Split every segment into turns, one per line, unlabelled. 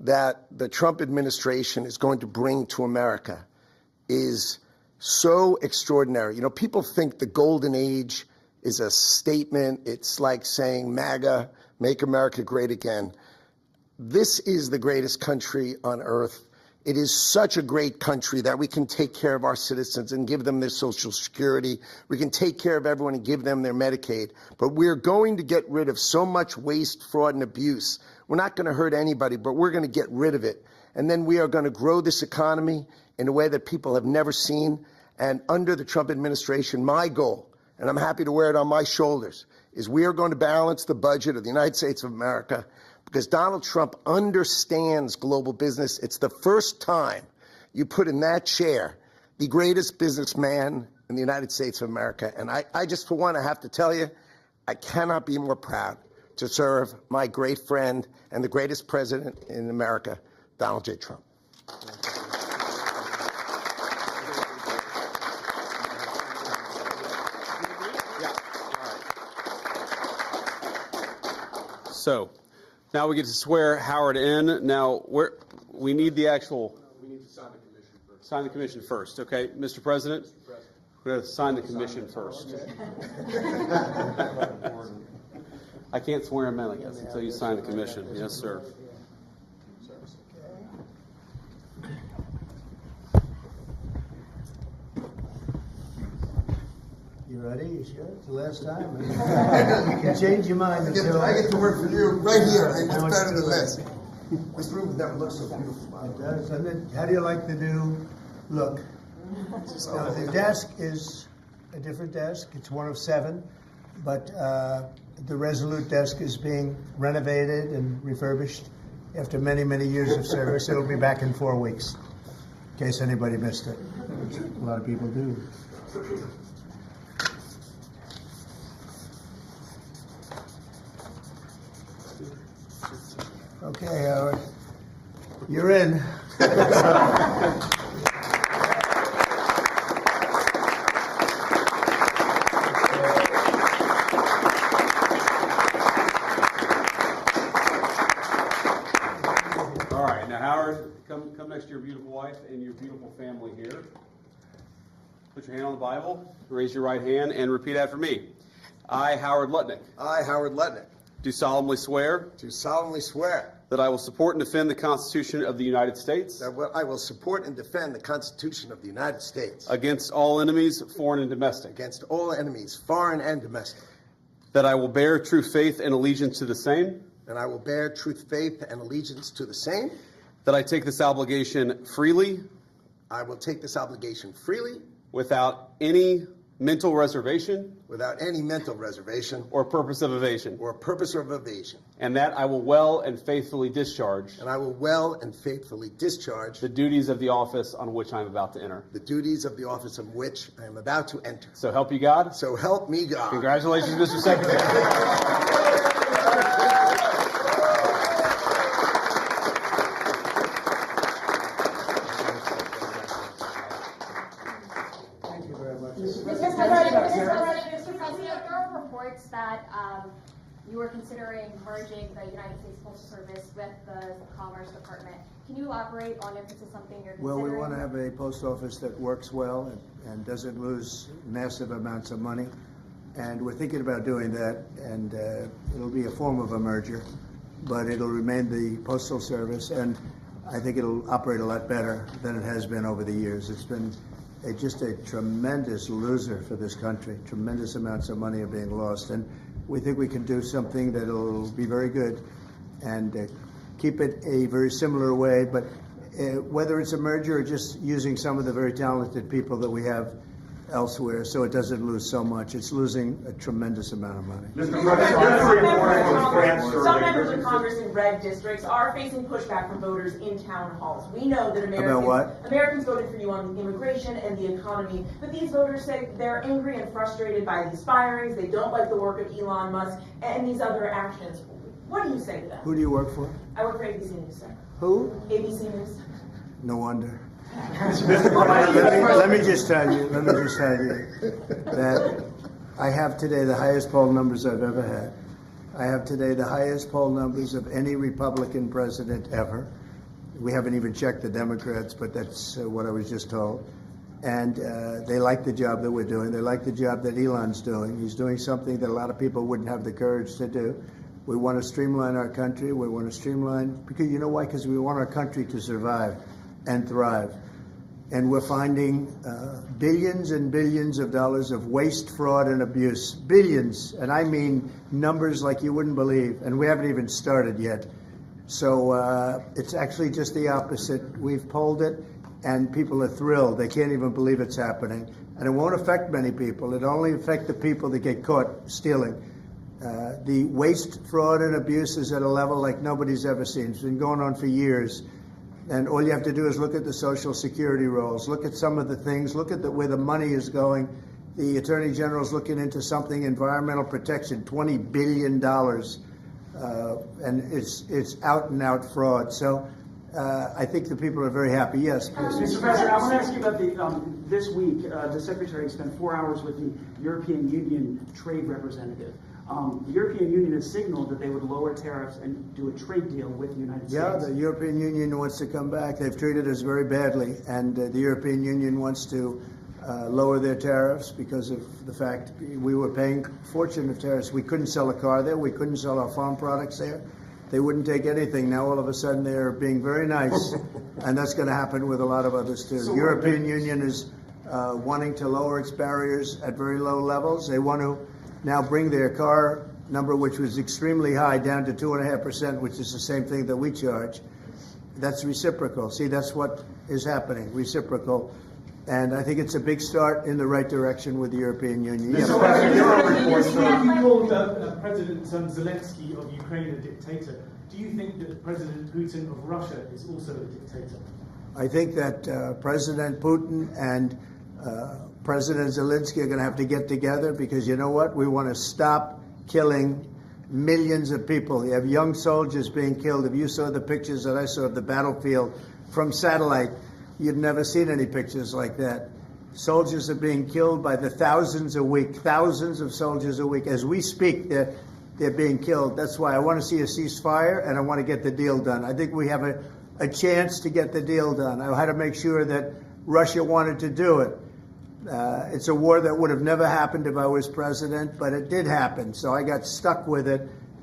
that the Trump administration is going to bring to America is so extraordinary. You know, people think the golden age is a statement. It's like saying MAGA, make America great again. This is the greatest country on earth. It is such a great country that we can take care of our citizens and give them their Social Security. We can take care of everyone and give them their Medicaid. But we're going to get rid of so much waste, fraud, and abuse. We're not going to hurt anybody, but we're going to get rid of it. And then we are going to grow this economy in a way that people have never seen. And under the Trump administration, my goal, and I'm happy to wear it on my shoulders, is we are going to balance the budget of the United States of America, because Donald Trump understands global business. It's the first time you put in that chair the greatest businessman in the United States of America. And I just, for one, I have to tell you, I cannot be more proud to serve my great friend and the greatest president in America, Donald J. Trump.
So now we get to swear Howard in. Now, we need the actual.
We need to sign the commission first.
Sign the commission first, okay, Mr. President. We're going to sign the commission first. I can't swear him in, I guess, until you sign the commission. Yes, sir.
You ready? You sure? It's the last time. You can change your mind.
I get to work for you right here. It's better than this. This room never looks so beautiful.
It does. And then, how do you like the new look? Now, the desk is a different desk. It's one of 7, but the Resolute desk is being renovated and refurbished after many, many years of service. It'll be back in 4 weeks, in case anybody missed it. A lot of people do. Okay, Howard, you're in.
All right, now Howard, come next to your beautiful wife and your beautiful family here. Put your hand on the Bible, raise your right hand, and repeat after me. I, Howard Lutnick.
I, Howard Lutnick.
Do solemnly swear.
Do solemnly swear.
That I will support and defend the Constitution of the United States.
That I will support and defend the Constitution of the United States.
Against all enemies, foreign and domestic.
Against all enemies, foreign and domestic.
That I will bear true faith and allegiance to the same.
And I will bear true faith and allegiance to the same.
That I take this obligation freely.
I will take this obligation freely.
Without any mental reservation.
Without any mental reservation.
Or purpose of evasion.
Or purpose of evasion.
And that I will well and faithfully discharge.
And I will well and faithfully discharge.
The duties of the office on which I am about to enter.
The duties of the office on which I am about to enter.
So help you God.
So help me God.
Congratulations, Mr. Secretary.
Mr. President, there are reports that you were considering merging the United States Postal Service with the Commerce Department. Can you elaborate on if this is something you're considering?
Well, we want to have a post office that works well and doesn't lose massive amounts of money. And we're thinking about doing that, and it'll be a form of a merger, but it'll remain the Postal Service, and I think it'll operate a lot better than it has been over the years. It's been just a tremendous loser for this country. Tremendous amounts of money are being lost, and we think we can do something that'll be very good and keep it a very similar way, but whether it's a merger or just using some of the very talented people that we have elsewhere so it doesn't lose so much. It's losing a tremendous amount of money.
Mr. President, some members of Congress in red districts are facing pushback from voters in town halls. We know that Americans voted for you on immigration and the economy, but these voters say they're angry and frustrated by these firings. They don't like the work of Elon Musk and these other actions. What do you say to them?
Who do you work for?
I work for ABC News, sir.
Who?
ABC News.
No wonder. Let me just tell you that I have today the highest poll numbers I've ever had. I have today the highest poll numbers of any Republican president ever. We haven't even checked the Democrats, but that's what I was just told. And they like the job that we're doing. They like the job that Elon's doing. He's doing something that a lot of people wouldn't have the courage to do. We want to streamline our country. We want to streamline, because you know why? Because we want our country to survive and thrive. And we're finding billions and billions of dollars of waste, fraud, and abuse. Billions, and I mean numbers like you wouldn't believe. And we haven't even started yet. So it's actually just the opposite. We've polled it, and people are thrilled. They can't even believe it's happening. And it won't affect many people. It'll only affect the people that get caught stealing. The waste, fraud, and abuse is at a level like nobody's ever seen. It's been going on for years. And all you have to do is look at the Social Security rolls, look at some of the things, look at where the money is going. The Attorney General's looking into something, environmental protection, $20 billion. And it's out and out fraud. So I think the people are very happy. Yes, please.
Mr. President, I want to ask you about this week, the Secretary spent 4 hours with the European Union trade representative. The European Union has signaled that they would lower tariffs and do a trade deal with the United States.
Yeah, the European Union wants to come back. They've treated us very badly, and the European Union wants to lower their tariffs because of the fact we were paying a fortune of tariffs. We couldn't sell a car there. We couldn't sell our farm products there. They wouldn't take anything. Now all of a sudden they're being very nice, and that's going to happen with a lot of others too. The European Union is wanting to lower its barriers at very low levels. They want to now bring their car number, which was extremely high, down to 2.5%, which is the same thing that we charge. That's reciprocal. See, that's what is happening, reciprocal. And I think it's a big start in the right direction with the European Union.
Yes. You called President Zelensky of Ukraine a dictator. Do you think that President Putin of Russia is also a dictator?
I think that President Putin and President Zelensky are going to have to get together, because you know what? We want to stop killing millions of people. You have young soldiers being killed. If you saw the pictures that I saw of the battlefield from satellite, you've never seen any pictures like that. Soldiers are being killed by the thousands a week, thousands of soldiers a week. As we speak, they're being killed. That's why I want to see a ceasefire, and I want to get the deal done. I think we have a chance to get the deal done. I had to make sure that Russia wanted to do it. It's a war that would have never happened if I was president, but it did happen. So I got stuck with it,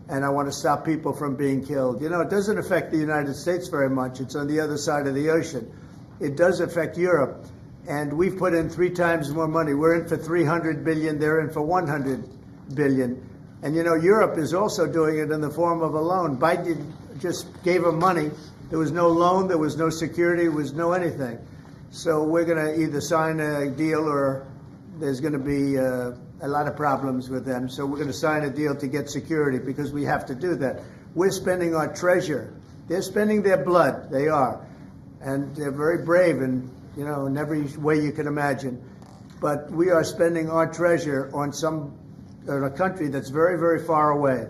and I want to stop people from being killed. You know, it doesn't affect the United States very much. It's on the other side of the ocean. It does affect Europe, and we've put in 3 times more money. We're in for $300 billion. They're in for $100 billion. And, you know, Europe is also doing it in the form of a loan. Biden just gave them money. There was no loan. There was no security. There was no anything. So we're going to either sign a deal, or there's going to be a lot of problems with them. So we're going to sign a deal to get security, because we have to do that. We're spending our treasure. They're spending their blood. They are. And they're very brave in every way you can imagine. But we are spending our treasure on a country that's very, very far away.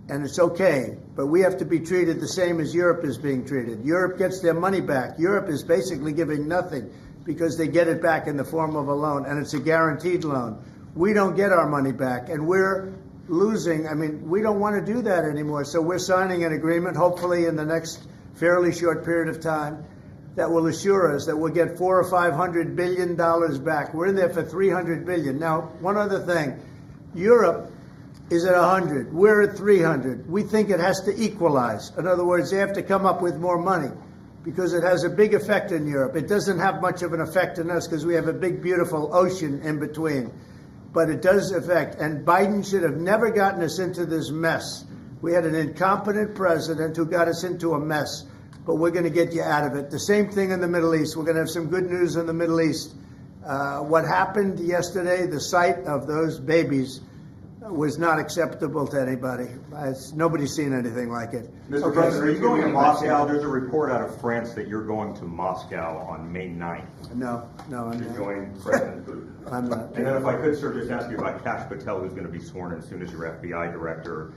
And it's okay, but we have to be treated the same as Europe is being treated. Europe gets their money back. Europe is basically giving nothing, because they get it back in the form of a loan, and it's a guaranteed loan. We don't get our money back, and we're losing. I mean, we don't want to do that anymore. So we're signing an agreement, hopefully in the next fairly short period of time, that will assure us that we'll get $400 or $500 billion back. We're in there for $300 billion. Now, one other thing, Europe is at 100. We're at 300. We think it has to equalize. In other words, they have to come up with more money, because it has a big effect in Europe. It doesn't have much of an effect on us, because we have a big, beautiful ocean in between. But it does affect. And Biden should have never gotten us into this mess. We had an incompetent president who got us into a mess. But we're going to get you out of it. The same thing in the Middle East. We're going to have some good news in the Middle East. What happened yesterday, the sight of those babies, was not acceptable to anybody. Nobody's seen anything like it.
Mr. President, are you going to Moscow? There's a report out of France that you're going to Moscow on May 9th.
No, I'm
to
not.
join President Putin.
I'm not.
And then if I could, sir, just ask you about Kash Patel, who's going to be sworn in soon as your FBI director.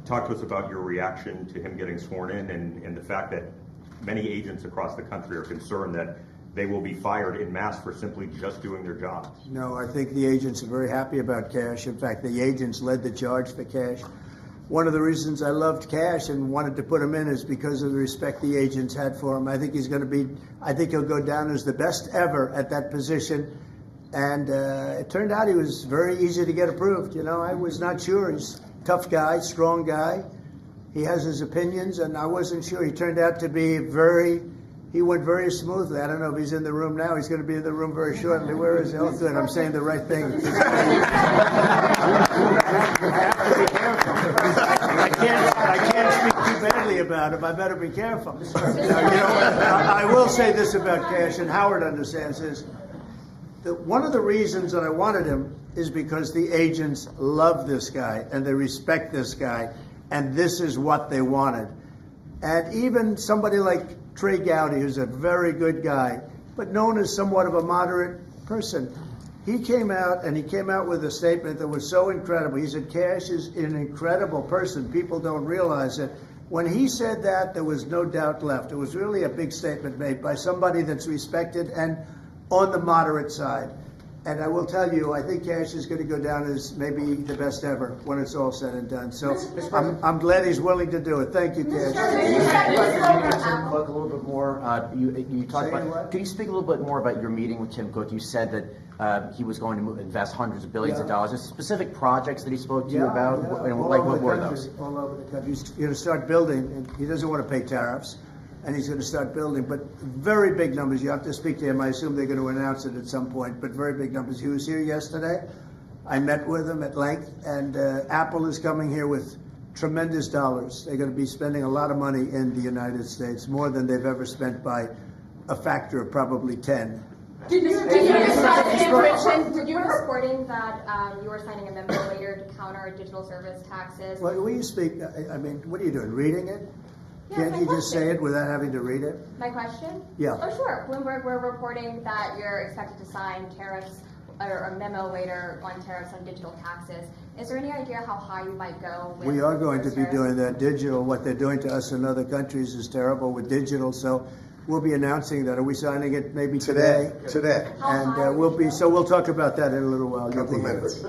Talk to us about your reaction to him getting sworn in, and the fact that many agents across the country are concerned that they will be fired en masse for simply just doing their jobs.
No, I think the agents are very happy about Kash. In fact, the agents led the charge for Kash. one of the reasons I loved Cash and wanted to put him in is because of the respect the agents had for him. I think he'll go down as the best ever at that position. And it turned out he was very easy to get approved. You know, I was not sure. He's a tough guy, strong guy. He has his opinions, and I wasn't sure. He turned out to be he went very smoothly. I don't know if he's in the room now. He's going to be in the room very shortly. Where is he? Oh, good. I'm saying the right thing. I can't speak too badly about him. I better be careful. I will say this about Cash, and Howard understands this. One of the reasons that I wanted him is because the agents love this guy, and they respect this guy, and this is what they wanted. And even somebody like Trey Gowdy, who's a very good guy, but known as somewhat of a moderate person, he came out with a statement that was so incredible. He said, Cash is an incredible person. People don't realize it. When he said that, there was no doubt left. It was really a big statement made by somebody that's respected and on the moderate side. And I will tell you, I think Cash is going to go down as maybe the best ever when it's all said and done. So I'm glad he's willing to do it. Thank you, Cash.
Tim Cook a little bit more. You talked about.
What?
Can you speak a little bit more about your meeting with Tim Cook? You said that he was going to invest hundreds of billions of dollars. There's specific projects that he spoke to you about. And what were those?
All over the country. He's going to start building, and he doesn't want to pay tariffs. And he's going to start building, but very big numbers. You have to speak to him. I assume they're going to announce it at some point, but very big numbers. He was here yesterday. I met with him at length, and Apple is coming here with tremendous dollars. They're going to be spending a lot of money in the United States, more than they've ever spent by a factor of probably 10.
Did you were reporting that you were signing a memo later to counter digital service taxes?
Well, will you speak? I mean, what are you doing? Reading it? Can't you just say it without having to read it?
My question?
Yeah.
Oh, sure. Bloomberg, we're reporting that you're expected to sign tariffs or a memo later on tariffs on digital taxes. Is there any idea how high you might go?
We are going to be doing that. Digital, what they're doing to us in other countries is terrible with digital. So we'll be announcing that. Are we signing it maybe today?
Today.
And we'll talk about that in a little while.
Couple of minutes.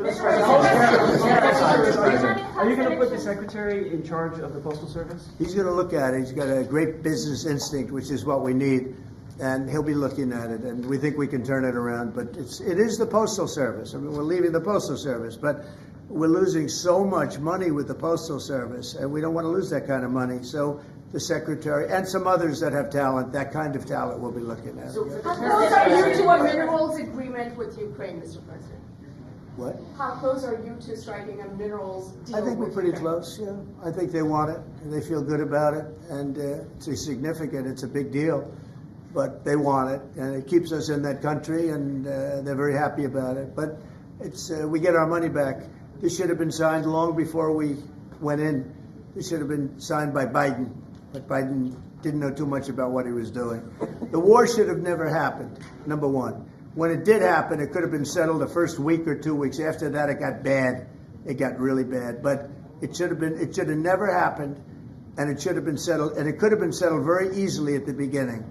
Are you going to put the secretary in charge of the Postal Service?
He's going to look at it. He's got a great business instinct, which is what we need. And he'll be looking at it, and we think we can turn it around. But it is the Postal Service. I mean, we're leaving the Postal Service, but we're losing so much money with the Postal Service, and we don't want to lose that kind of money. So the secretary and some others that have talent, that kind of talent, we'll be looking at.
So how close are you to a minerals agreement with Ukraine, Mr. President?
What?
How close are you to striking a minerals deal?
I think we're
with
pretty
Ukraine?
close, yeah. I think they want it, and they feel good about it, and it's significant, it's a big deal, but they want it, and it keeps us in that country, and they're very happy about it. But we get our money back. This should have been signed long before we went in. This should have been signed by Biden, but Biden didn't know too much about what he was doing. The war should have never happened, number one. When it did happen, it could have been settled the first week or 2 weeks. After that, it got bad. It got really bad. But it should have never happened, and it should have been settled, and it could have been settled very easily at the beginning.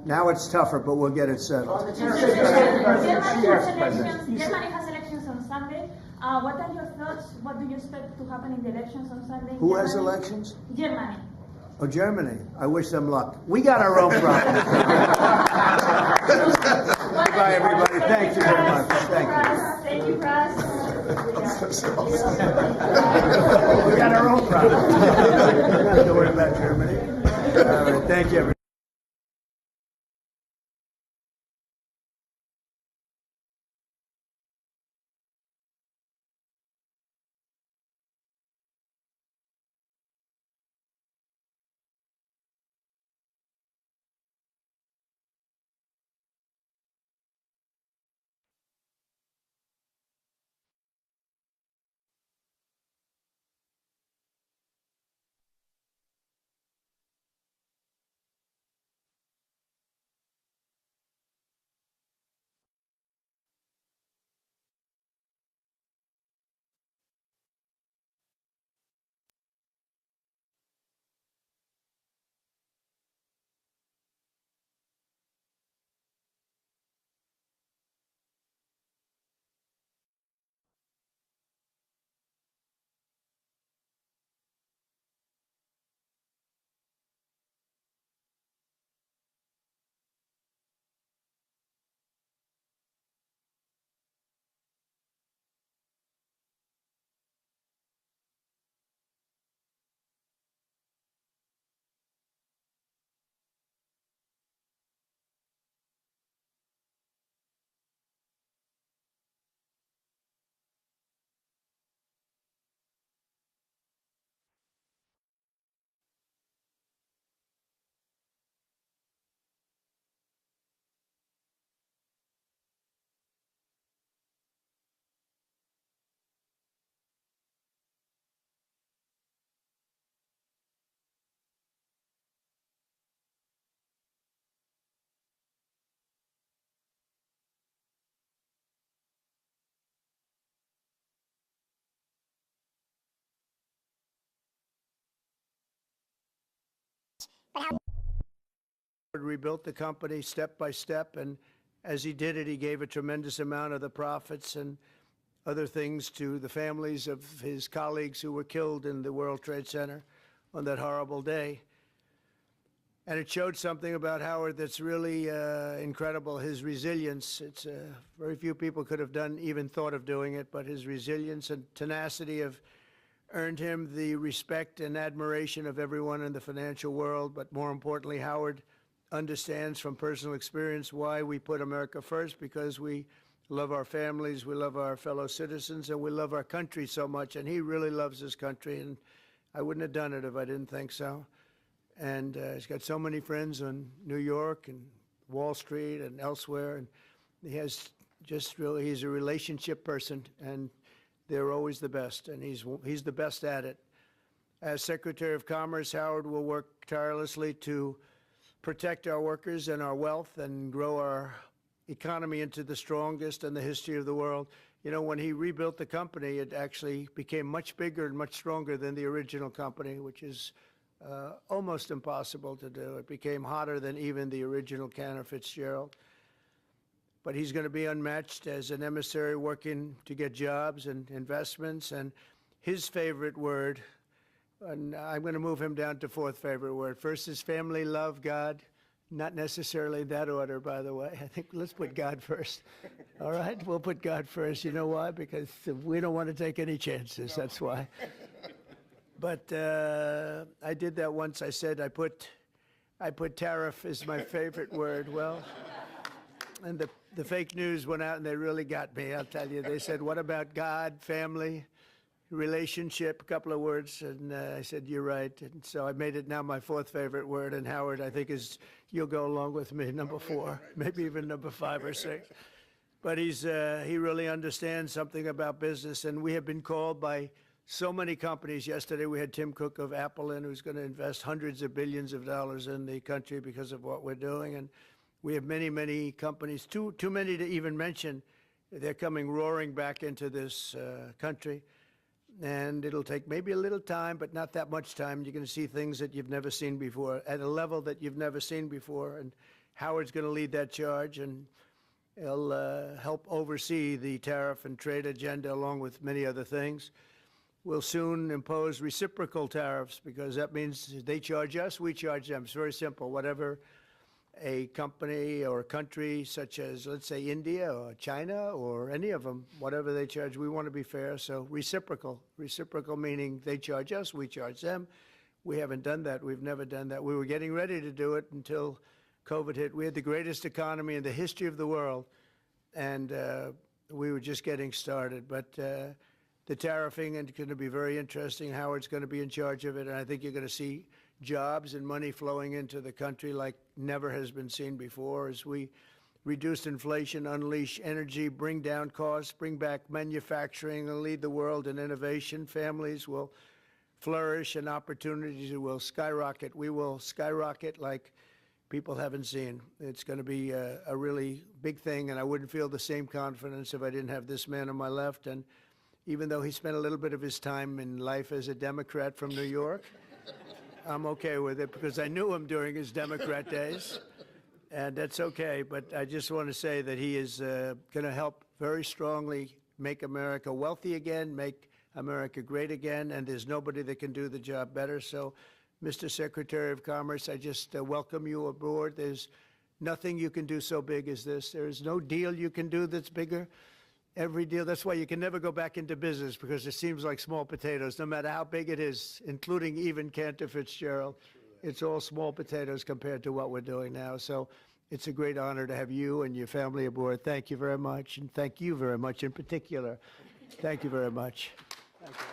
Now it's tougher, but we'll get it settled.
Germany has elections on Sunday. What are your thoughts? What do you expect to happen in the elections on Sunday?
Who has elections?
Germany.
Oh, Germany. I wish them luck. We got our own problems. Goodbye, everybody. Thank you very much. Thank you.
Thank you, Press.
We got our own problems. Don't have to worry about Germany. All right. Thank you, everybody. Rebuilt the company step by step, and as he did it, he gave a tremendous amount of the profits and other things to the families of his colleagues who were killed in the World Trade Center on that horrible day. And it showed something about Howard that's really incredible, his resilience. It's very few people could have done, even thought of doing it, but his resilience and tenacity have earned him the respect and admiration of everyone in the financial world. But more importantly, Howard understands from personal experience why we put America first, because we love our families, we love our fellow citizens, and we love our country so much. And he really loves his country, and I wouldn't have done it if I didn't think so. And he's got so many friends in New York and Wall Street and elsewhere. And he has just really, he's a relationship person, and they're always the best, and he's the best at it. As Secretary of Commerce, Howard will work tirelessly to protect our workers and our wealth and grow our economy into the strongest in the history of the world. You know, when he rebuilt the company, it actually became much bigger and much stronger than the original company, which is almost impossible to do. It became hotter than even the original Cantor Fitzgerald. But he's going to be unmatched as an emissary working to get jobs and investments. And his favorite word, and I'm going to move him down to fourth favorite word. First is family, love, God. Not necessarily that order, by the way. I think let's put God first. All right? We'll put God first. You know why? Because we don't want to take any chances. That's why. But I did that once. I said I put tariff as my favorite word. Well, and the fake news went out and they really got me, I'll tell you. They said, what about God, family, relationship, a couple of words. And I said, you're right. And so I made it now my fourth favorite word. And Howard, I think, you'll go along with me, number 4, maybe even number 5 or 6. But he really understands something about business. And we have been called by so many companies. Yesterday we had Tim Cook of Apple in, who's going to invest hundreds of billions of dollars in the country because of what we're doing. And we have many, many companies, too many to even mention. They're coming roaring back into this country. And it'll take maybe a little time, but not that much time. You're going to see things that you've never seen before, at a level that you've never seen before. And Howard's going to lead that charge, and he'll help oversee the tariff and trade agenda along with many other things. We'll soon impose reciprocal tariffs, because that means they charge us, we charge them. It's very simple. Whatever a company or a country such as, let's say, India or China or any of them, whatever they charge, we want to be fair. So reciprocal. Reciprocal meaning they charge us, we charge them. We haven't done that. We've never done that. We were getting ready to do it until COVID hit. We had the greatest economy in the history of the world, and we were just getting started. But the tariffing is going to be very interesting. Howard's going to be in charge of it, and I think you're going to see jobs and money flowing into the country like never has been seen before as we reduce inflation, unleash energy, bring down costs, bring back manufacturing, and lead the world in innovation. Families will flourish and opportunities will skyrocket. We will skyrocket like people haven't seen. It's going to be a really big thing, and I wouldn't feel the same confidence if I didn't have this man on my left. And even though he spent a little bit of his time in life as a Democrat from New York, I'm okay with it because I knew him during his Democrat days, and that's okay. But I just want to say that he is going to help very strongly make America wealthy again, make America great again, and there's nobody that can do the job better. So, Mr. Secretary of Commerce, I just welcome you aboard. There's nothing you can do so big as this. There is no deal you can do that's bigger. Every deal. That's why you can never go back into business, because it seems like small potatoes, no matter how big it is, including even Cantor Fitzgerald. It's all small potatoes compared to what we're doing now. So it's a great honor to have you and your family aboard. Thank you very much, and thank you very much in particular. Thank you very much. Thank you.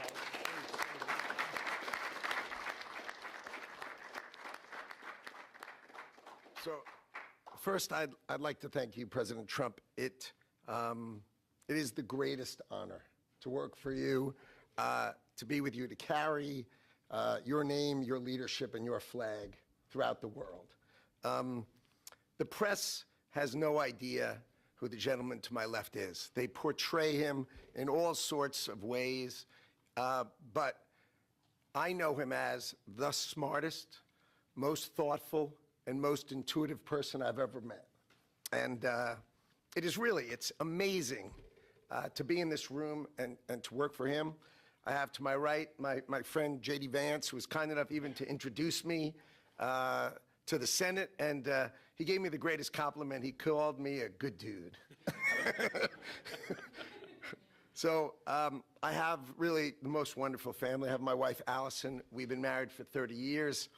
So first, I'd like to thank you, President Trump. It is the greatest honor to work for you, to be with you, to carry your name, your leadership, and your flag throughout the world. The press has no idea who the gentleman to my left is. They portray him in all sorts of ways, but I know him as the smartest, most thoughtful, and most intuitive person I've ever met. And it's amazing to be in this room and to work for him. I have to my right my friend J.D. Vance, who was kind enough even to introduce me to the Senate, and he gave me the greatest compliment. He called me a good dude. So I have really the most wonderful family. I have my wife, Allison. We've been married for 30 years.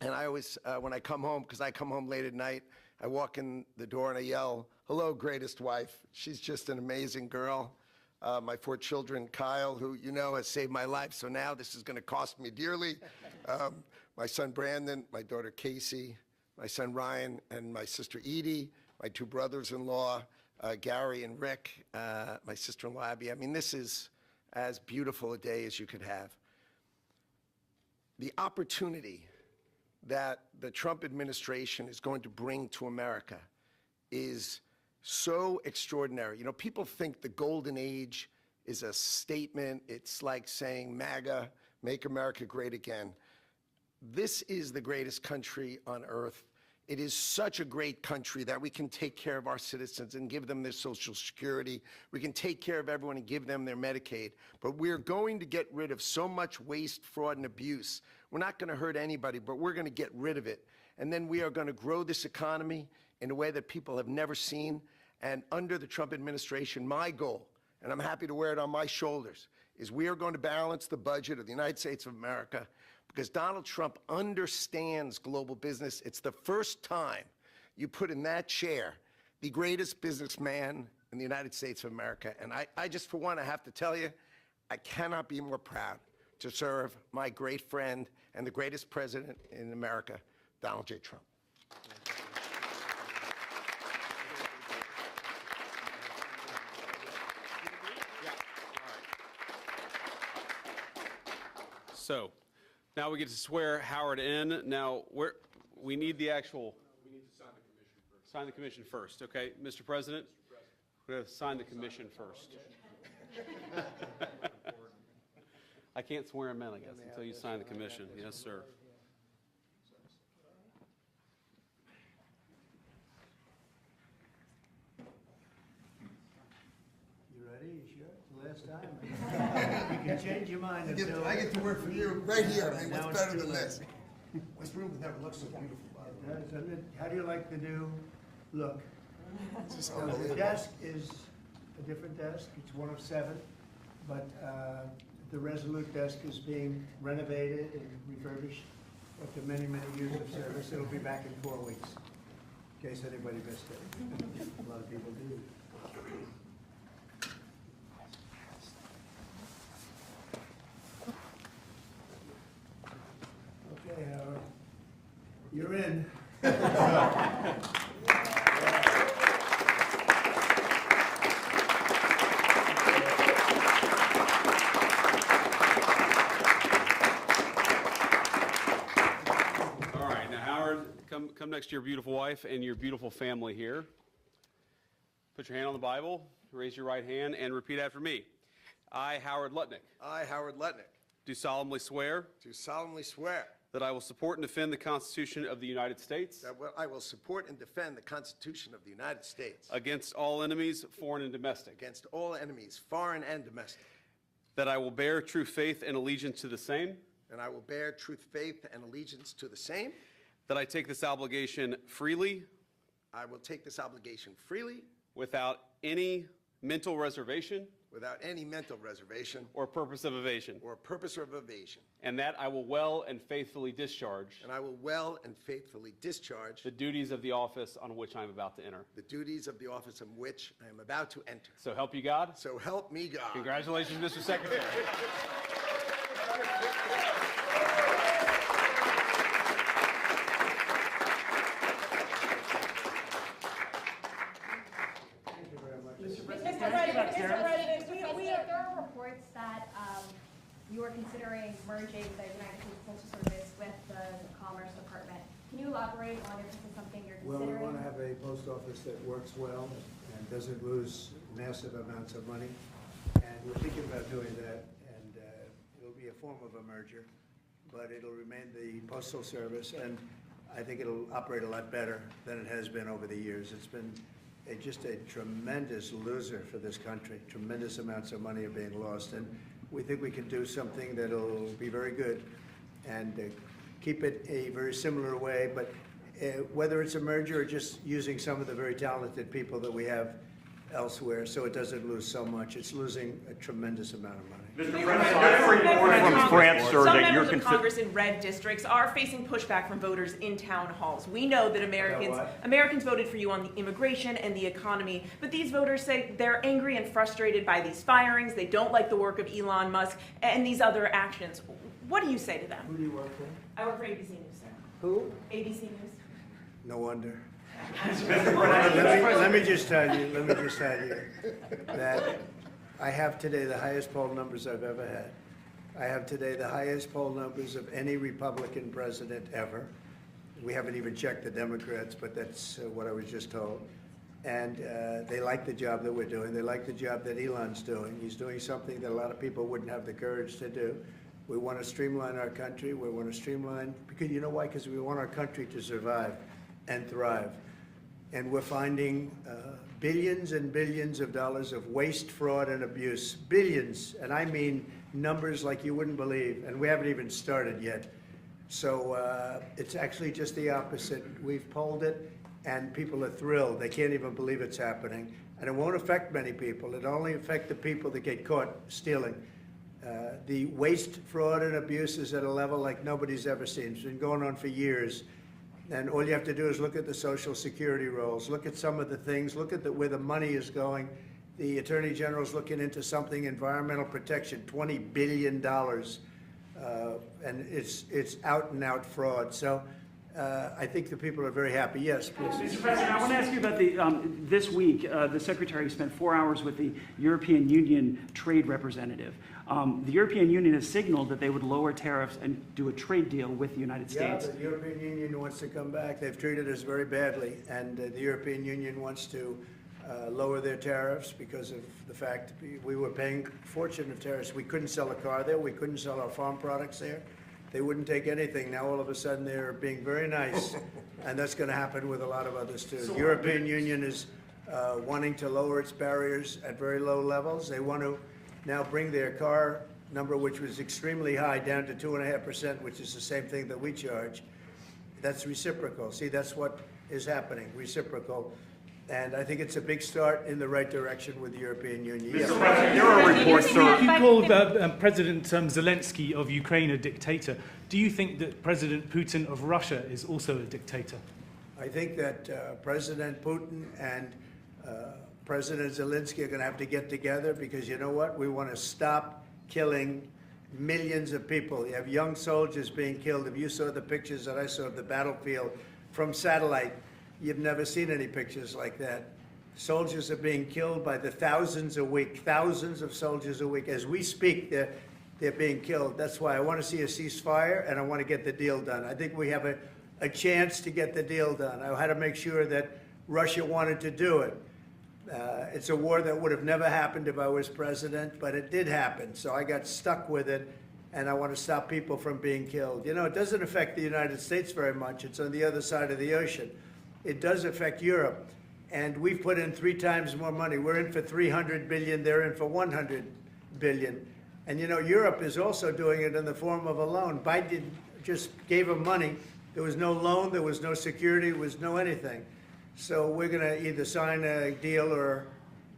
And I always, when I come home, because I come home late at night, I walk in the door and I yell, "Hello, greatest wife." She's just an amazing girl. My 4 children, Kyle, who you know has saved my life, so now this is going to cost me dearly. My son, Brandon, my daughter, Casey, my son, Ryan, and my sister, Edie, my 2 brothers-in-law, Gary and Rick, my sister-in-law, Abby. I mean, this is as beautiful a day as you could have. The opportunity that the Trump administration is going to bring to America is so extraordinary. You know, people think the golden age is a statement. It's like saying MAGA, make America great again. This is the greatest country on earth. It is such a great country that we can take care of our citizens and give them their Social Security. We can take care of everyone and give them their Medicaid. But we're going to get rid of so much waste, fraud, and abuse. We're not going to hurt anybody, but we're going to get rid of it. And then we are going to grow this economy in a way that people have never seen. And under the Trump administration, my goal, and I'm happy to wear it on my shoulders, is we are going to balance the budget of the United States of America, because Donald Trump understands global business. It's the first time you put in that chair the greatest businessman in the United States of America. And I just, for one, I have to tell you, I cannot be more proud to serve my great friend and the greatest president in America, Donald J. Trump.
So now we get to swear Howard in. Now we need the actual. We need to sign the commission first. Sign the commission first, okay, Mr. President. We're going to sign the commission first. I can't swear him in, I guess, until you sign the commission. Yes, sir.
You ready? You sure? It's the last time. You can change your mind until...
I get to work for you right here. I mean,
Now
what's
it's
better
too
than
late.
this? This room never looks so beautiful, by the way.
Doesn't it? How do you like the new look?
It's just
So the
unbelievable.
desk is a different desk. It's one of 7, but the Resolute desk is being renovated and refurbished after many, many years of service. It'll be back in 4 weeks, in case anybody missed it. A lot of people do. Okay, Howard, you're in.
All right, now Howard, come next to your beautiful wife and your beautiful family here. Put your hand on the Bible, raise your right hand, and repeat after me. I, Howard Lutnick,
I, Howard Lutnick,
do solemnly swear
do solemnly swear
that I will support and defend the Constitution of the United States
that I will support and defend the Constitution of the United States
against all enemies, foreign and domestic,
against all enemies, foreign and domestic,
that I will bear true faith and allegiance to the same,
and I will bear truth, faith, and allegiance to the same.
that I take this obligation freely
I will take this obligation freely,
without any mental reservation
without any mental reservation
or purpose of evasion,
or purpose of evasion,
and that I will well and faithfully discharge
and I will well and faithfully discharge
the duties of the office on which I am about to enter.
the duties of the office in which I am about to enter.
So help you God.
So help me God.
Congratulations, Mr. Secretary.
Thank you very much.
Mr. President,
There are reports that you are considering merging the United States Postal Service with the Commerce Department. Can you elaborate on if this is something you're
Well,
considering?
we want to have a post office that works well and doesn't lose massive amounts of money. And we're thinking about doing that, and it'll be a form of a merger. but it'll remain the Postal Service, and I think it'll operate a lot better than it has been over the years. It's been just a tremendous loser for this country. Tremendous amounts of money are being lost, and we think we can do something that'll be very good and keep it a very similar way, but whether it's a merger or just using some of the very talented people that we have elsewhere so it doesn't lose so much. It's losing a tremendous amount of money.
Some members of Congress in red districts are facing pushback from voters in town halls. We know that Americans voted for you on the immigration and the economy, but these voters say they're angry and frustrated by these firings. They don't like the work of Elon Musk and these other actions. What do you say to them?
Who do you work for?
I work for ABC News, sir.
Who?
ABC News.
No let me just tell you that I have today the highest poll numbers I've ever had. I have today the highest poll numbers of any Republican president ever. We haven't even checked the Democrats, but that's what I was just told. And they like the job that we're doing. They like the job that Elon's doing. He's doing something that a lot of people wouldn't have the courage to do. We want to streamline our country. We want to streamline, because you know why? Because we want our country to survive and thrive. And we're finding billions and billions of dollars of waste, fraud, and abuse. Billions, and I mean numbers like you wouldn't believe, and we haven't even started yet. So it's actually just the opposite. We've polled it, and people are thrilled. They can't even believe it's happening. And it won't affect many people. It'll only affect the people that get caught stealing. The waste, fraud, and abuse is at a level like nobody's ever seen. It's been going on for years. And all you have to do is look at the Social Security rolls, look at some of the things, look at where the money is going. The Attorney General's looking into something, environmental protection, $20 billion. And it's out and out fraud. So I think the people are very happy. Yes, please.
Mr. President, I want to ask you about this week, the Secretary spent 4 hours with the European Union trade representative. The European Union has signaled that they would lower tariffs and do a trade deal with the United States.
Yeah, the European Union wants to come back. They've treated us very badly, and the European Union wants to lower their tariffs because of the fact we were paying a fortune of tariffs. We couldn't sell a car there. We couldn't sell our farm products there. They wouldn't take anything. Now all of a sudden they're being very nice, and that's going to happen with a lot of others too. The European Union is wanting to lower its barriers at very low levels. They want to now bring their car number, which was extremely high, down to 2.5%, which is the same thing that we charge. That's reciprocal. See, that's what is happening, reciprocal. And I think it's a big start in the right direction with the European Union.
Mr. President, there are reports, sir. You called President Zelensky of Ukraine a dictator. Do you think that President Putin of Russia is also a dictator?
I think that President Putin and President Zelensky are going to have to get together, because you know what? We want to stop killing millions of people. You have young soldiers being killed. If you saw the pictures that I saw of the battlefield from satellite, you've never seen any pictures like that. Soldiers are being killed by the thousands a week, thousands of soldiers a week. As we speak, they're being killed. That's why I want to see a ceasefire, and I want to get the deal done. I think we have a chance to get the deal done. I had to make sure that Russia wanted to do it. It's a war that would have never happened if I was president, but it did happen. So I got stuck with it, and I want to stop people from being killed. You know, it doesn't affect the United States very much. It's on the other side of the ocean. It does affect Europe, and we've put in 3 times more money. We're in for $300 billion. They're in for $100 billion. And, you know, Europe is also doing it in the form of a loan. Biden just gave them money. There was no loan. There was no security. There was no anything. So we're going to either sign a deal, or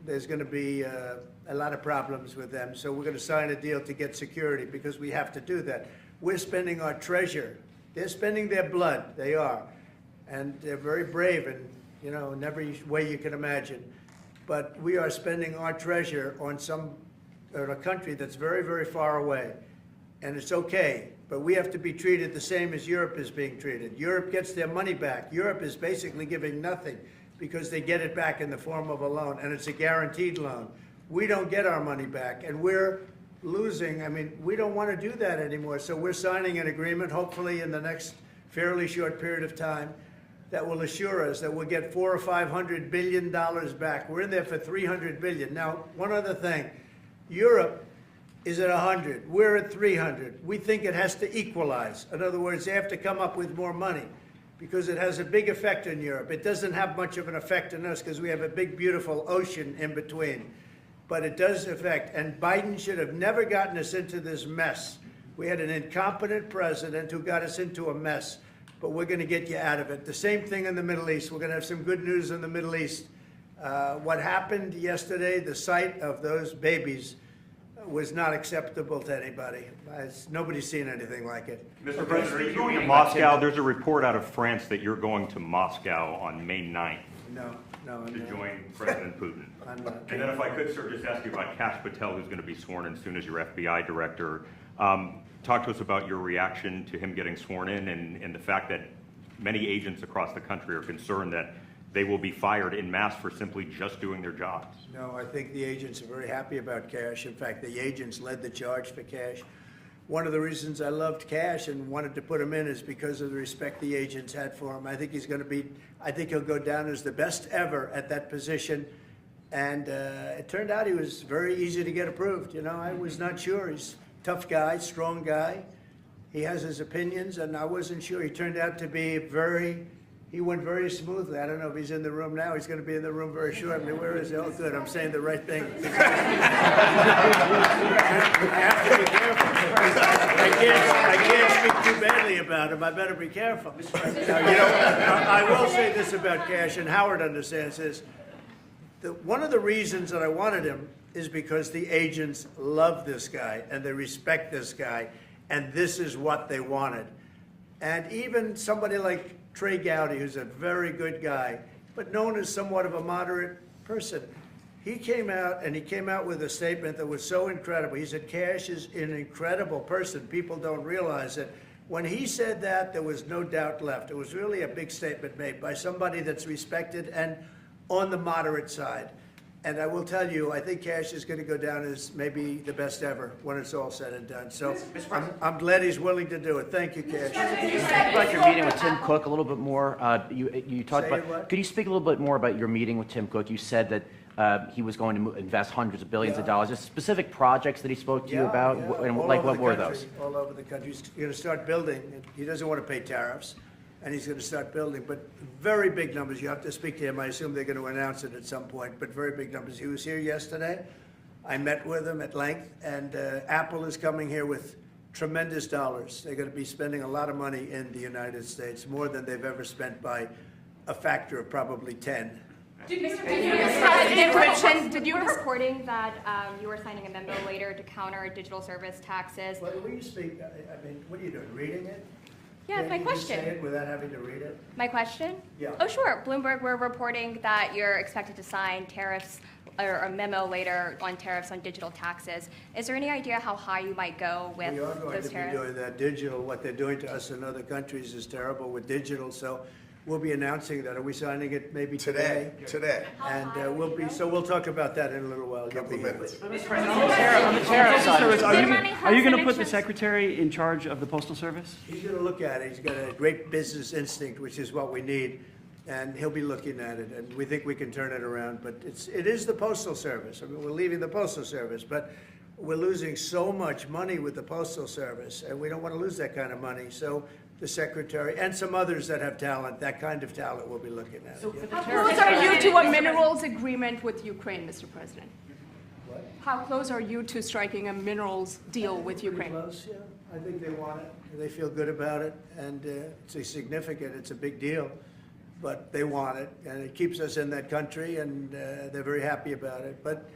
there's going to be a lot of problems with them. So we're going to sign a deal to get security, because we have to do that. We're spending our treasure. They're spending their blood. They are. And they're very brave in, you know, in every way you can imagine. But we are spending our treasure on a country that's very, very far away. And it's okay, but we have to be treated the same as Europe is being treated. Europe gets their money back. Europe is basically giving nothing, because they get it back in the form of a loan, and it's a guaranteed loan. We don't get our money back, and we're losing. I mean, we don't want to do that anymore. So we're signing an agreement, hopefully in the next fairly short period of time, that will assure us that we'll get $400 or $500 billion back. We're in there for $300 billion. Now, one other thing, Europe is at 100. We're at 300. We think it has to equalize. In other words, they have to come up with more money because it has a big effect in Europe. It doesn't have much of an effect on us because we have a big, beautiful ocean in between. But it does affect. And Biden should have never gotten us into this mess. We had an incompetent president who got us into a mess. But we're going to get you out of it. The same thing in the Middle East. We're going to have some good news in the Middle East. What happened yesterday, the sight of those babies was not acceptable to anybody. Nobody's seen anything like it.
Mr. President, are you going to Moscow? There's a report out of France that you're going to Moscow on May 9th.
No,
to join President Putin.
I'm not.
And then if I could, sir, just ask you about Kash Patel, who's going to be sworn in soon as your FBI director. Talk to us about your reaction to him getting sworn in and the fact that many agents across the country are concerned that they will be fired en masse for simply just doing their jobs.
No, I think the agents are very happy about Kash. In fact, the agents led the charge for Kash. One of the reasons I loved Kash and wanted to put him in is because of the respect the agents had for him. I think he'll go down as the best ever at that position. And it turned out he was very easy to get approved. You know, I was not sure. He's a tough guy, strong guy. He has his opinions, and I wasn't sure. He turned out to be he went very smoothly. I don't know if he's in the room now. He's going to be in the room very shortly. Where is he? Oh, good. I'm saying the right thing. I have to be careful. I can't speak too badly about him. I better be careful. Now, you know, I will say this about Kash, and Howard understands this. One of the reasons that I wanted him is because the agents love this guy, and they respect this guy, and this is what they wanted. And even somebody like Trey Gowdy, who's a very good guy, but known as somewhat of a moderate person, he came out with a statement that was so incredible. He said, Kash is an incredible person. People don't realize it. When he said that, there was no doubt left. It was really a big statement made by somebody that's respected and on the moderate side. And I will tell you, I think Kash is going to go down as maybe the best ever when it's all said and done. So I'm glad he's willing to do it. Thank you, Kash.
Talk about your meeting with Tim Cook a little bit more. You talked
Say
about.
what?
Could you speak a little bit more about your meeting with Tim Cook? You said that he was going to invest hundreds of billions of dollars. Just specific projects that he spoke to you about, and
All
like
over
what
the
were
country,
those?
all over the country. He's going to start building. He doesn't want to pay tariffs, and he's going to start building. But very big numbers. You have to speak to him. I assume they're going to announce it at some point, but very big numbers. He was here yesterday. I met with him at length, and Apple is coming here with tremendous dollars. They're going to be spending a lot of money in the United States, more than they've ever spent by a factor of probably 10.
Did you were reporting that you were signing a memo later to counter digital service taxes?
Well, will you speak? I mean, what are you doing? Reading it?
Yeah, my
Can you
question.
say it without having to read it?
My question?
Yeah.
Oh, sure. Bloomberg, we're reporting that you're expected to sign tariffs or a memo later on tariffs on digital taxes. Is there any idea how high you might go with
We are going
those
to be
tariffs?
doing that. Digital, what they're doing to us in other countries is terrible with digital, so we'll be announcing that. Are we signing it maybe today?
Today.
And we'll talk about that in a little while.
Couple of minutes.
On the tariff side,
Are you going to put the secretary in charge of the Postal Service?
He's going to look at it. He's got a great business instinct, which is what we need, and he'll be looking at it. And we think we can turn it around. But it is the Postal Service. I mean, we're leaving the Postal Service, but we're losing so much money with the Postal Service, and we don't want to lose that kind of money. So the secretary and some others that have talent, that kind of talent, we'll be looking at.
How close are you to a minerals agreement with Ukraine, Mr. President?
What?
How close are you to striking a minerals deal with
Pretty
Ukraine?
close, yeah. I think they want it. They feel good about it, and it's significant. It's a big deal, but they want it, and it keeps us in that country, and they're very happy about it. But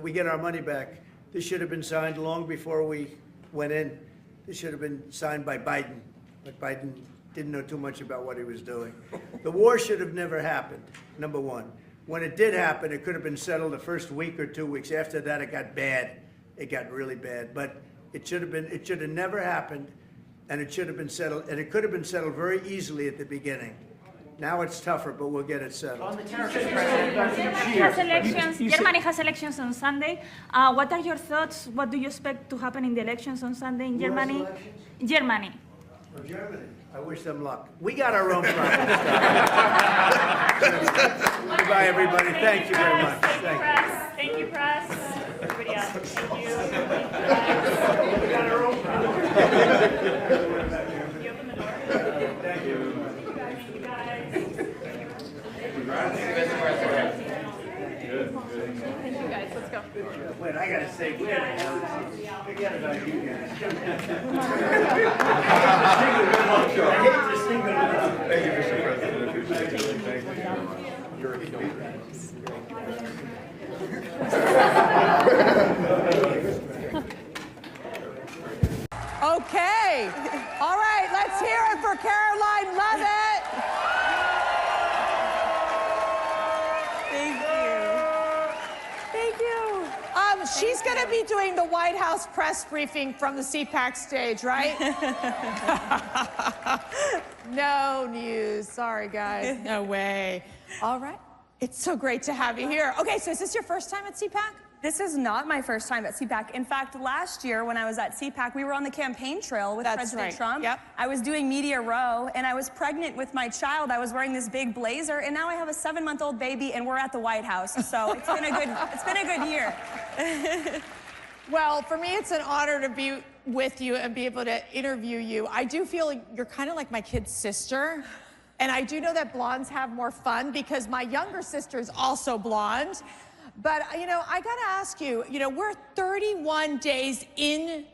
we get our money back. This should have been signed long before we went in. This should have been signed by Biden, but Biden didn't know too much about what he was doing. The war should have never happened, number one. When it did happen, it could have been settled the first week or 2 weeks. After that, it got bad. It got really bad. But it should have never happened, and it should have been settled, and it could have been settled very easily at the beginning. Now it's tougher, but we'll get it settled.
Germany has elections on Sunday. What are your thoughts? What do you expect to happen in the elections on Sunday in
Who has
Germany?
elections?
Germany.
For Germany. I wish them luck. We got our own problems. Goodbye, everybody. Thank you very much. Thank you.
Thank you, press. Everybody else.
Wait, I gotta say, where the hell is he? Forget about you guys. I hate to single it out.
Thank you, Mr. President. Appreciate it. Thank you. You're a killer.
Okay. All right, let's hear it for Caroline Levitt.
Thank you. Thank you.
She's going to be doing the White House press briefing from the CPAC stage, right? No news. Sorry, guys. No way. All right. It's so great to have you here. Okay, so is this your first time at CPAC?
This is not my first time at CPAC. In fact, last year when I was at CPAC, we were on the campaign trail with President Trump.
Yep.
I was doing media row, and I was pregnant with my child. I was wearing this big blazer, and now I have a 7-month-old baby, and we're at the White House. So it's been a good year.
Well, for me, it's an honor to be with you and be able to interview you. I do feel like you're kind of like my kid's sister. And I do know that blondes have more fun because my younger sister is also blonde. But, you know, I got to ask you, you know, we're 31 days into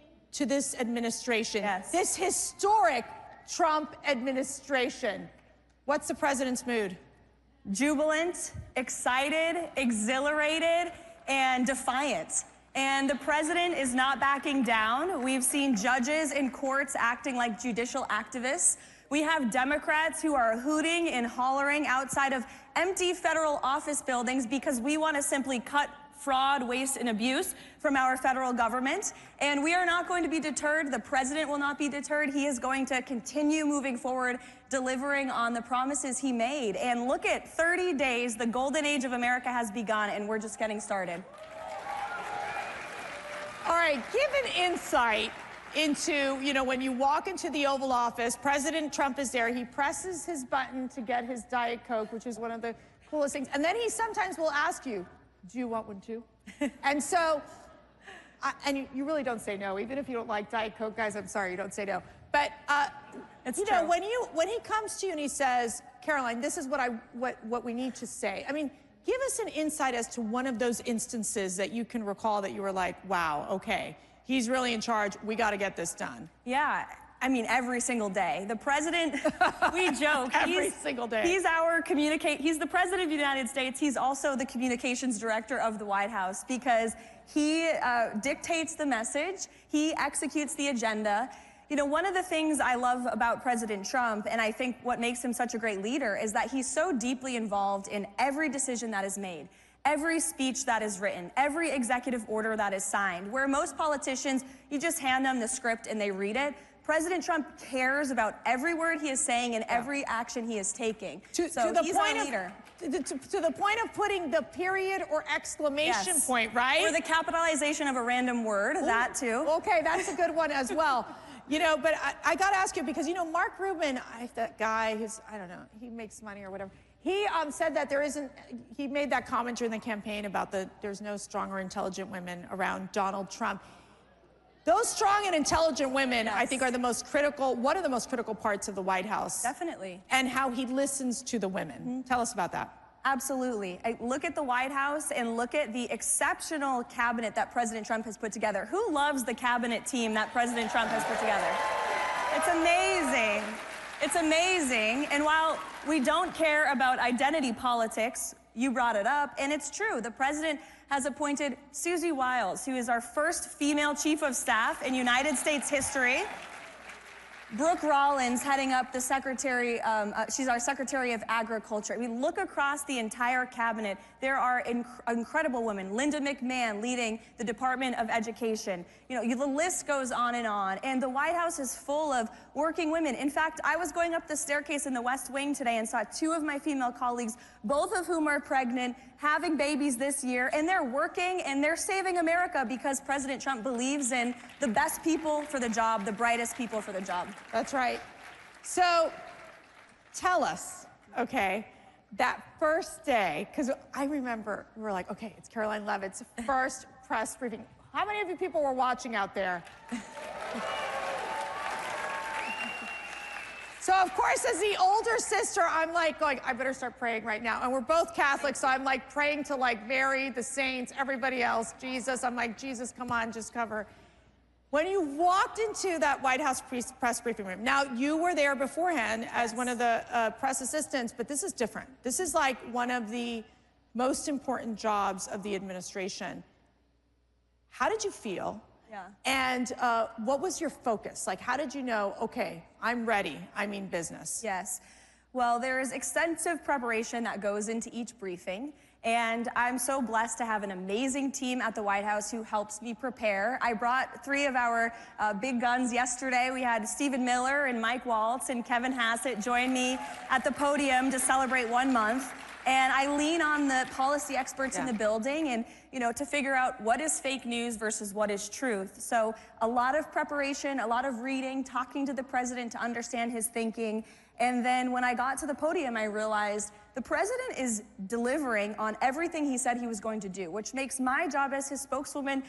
this administration.
Yes.
This historic Trump administration. What's the president's mood?
Jubilant, excited, exhilarated, and defiant. And the president is not backing down. We've seen judges in courts acting like judicial activists. We have Democrats who are hooting and hollering outside of empty federal office buildings because we want to simply cut fraud, waste, and abuse from our federal government. And we are not going to be deterred. The president will not be deterred. He is going to continue moving forward, delivering on the promises he made. And look at 30 days, the golden age of America has begun, and we're just getting started.
All right, give an insight into, you know, when you walk into the Oval Office, President Trump is there. He presses his button to get his Diet Coke, which is one of the coolest things. And then he sometimes will ask you, do you want one too? And so, and you really don't say no. Even if you don't like Diet Coke, guys, I'm sorry, you don't say no. But, you know, when he comes to you and he says, Caroline, this is what we need to say. I mean, give us an insight as to one of those instances that you can recall that you were like, wow, okay. He's really in charge. We got to get this done.
Yeah, I mean, every single day. The president, we joke.
Every single day.
He's the president of the United States. He's also the communications director of the White House because he dictates the message. He executes the agenda. You know, one of the things I love about President Trump, and I think what makes him such a great leader, is that he's so deeply involved in every decision that is made. Every speech that is written, every executive order that is signed, where most politicians, you just hand them the script and they read it. President Trump cares about every word he is saying and every action he is taking. He's our leader.
To the point of putting the period or exclamation point, right?
Or the capitalization of a random word, that too.
Okay, that's a good one as well. You know, but I got to ask you because, you know, Mark Rubin, that guy who's, I don't know, he makes money or whatever. He said that he made that comment during the campaign about there's no strong or intelligent women around Donald Trump. Those strong and intelligent women, I think, are one of the most critical parts of the White House.
Definitely.
And how he listens to the women. Tell us about that.
Absolutely. Look at the White House and look at the exceptional cabinet that President Trump has put together. Who loves the cabinet team that President Trump has put together? It's amazing. It's amazing. And while we don't care about identity politics, you brought it up, and it's true. The president has appointed Susie Wiles, who is our first female chief of staff in United States history. Brooke Rollins heading up the secretary, she's our Secretary of Agriculture. We look across the entire cabinet. There are incredible women. Linda McMahon leading the Department of Education. You know, the list goes on. And the White House is full of working women. In fact, I was going up the staircase in the West Wing today and saw 2 of my female colleagues, both of whom are pregnant, having babies this year, and they're working and they're saving America because President Trump believes in the best people for the job, the brightest people for the job.
That's right. So tell us, okay, that first day, because I remember we were like, okay, it's Caroline Levitt's first press briefing. How many of you people were watching out there? So of course, as the older sister, I'm like going, I better start praying right now. And we're both Catholic, so I'm like praying to like Mary, the saints, everybody else, Jesus. I'm like, Jesus, come on, just cover. When you walked into that White House press briefing room, now you were there beforehand as one of the press assistants, but this is different. This is like one of the most important jobs of the administration. How did you feel?
Yeah.
And what was your focus? Like, how did you know, okay, I'm ready, I mean business?
Yes. Well, there's extensive preparation that goes into each briefing, and I'm so blessed to have an amazing team at the White House who helps me prepare. I brought 3 of our big guns yesterday. We had Stephen Miller and Mike Waltz and Kevin Hassett join me at the podium to celebrate 1 month. And I lean on the policy experts in the building and, to figure out what is fake news versus what is truth. So a lot of preparation, a lot of reading, talking to the president to understand his thinking. And then when I got to the podium, I realized the president is delivering on everything he said he was going to do, which makes my job as his spokeswoman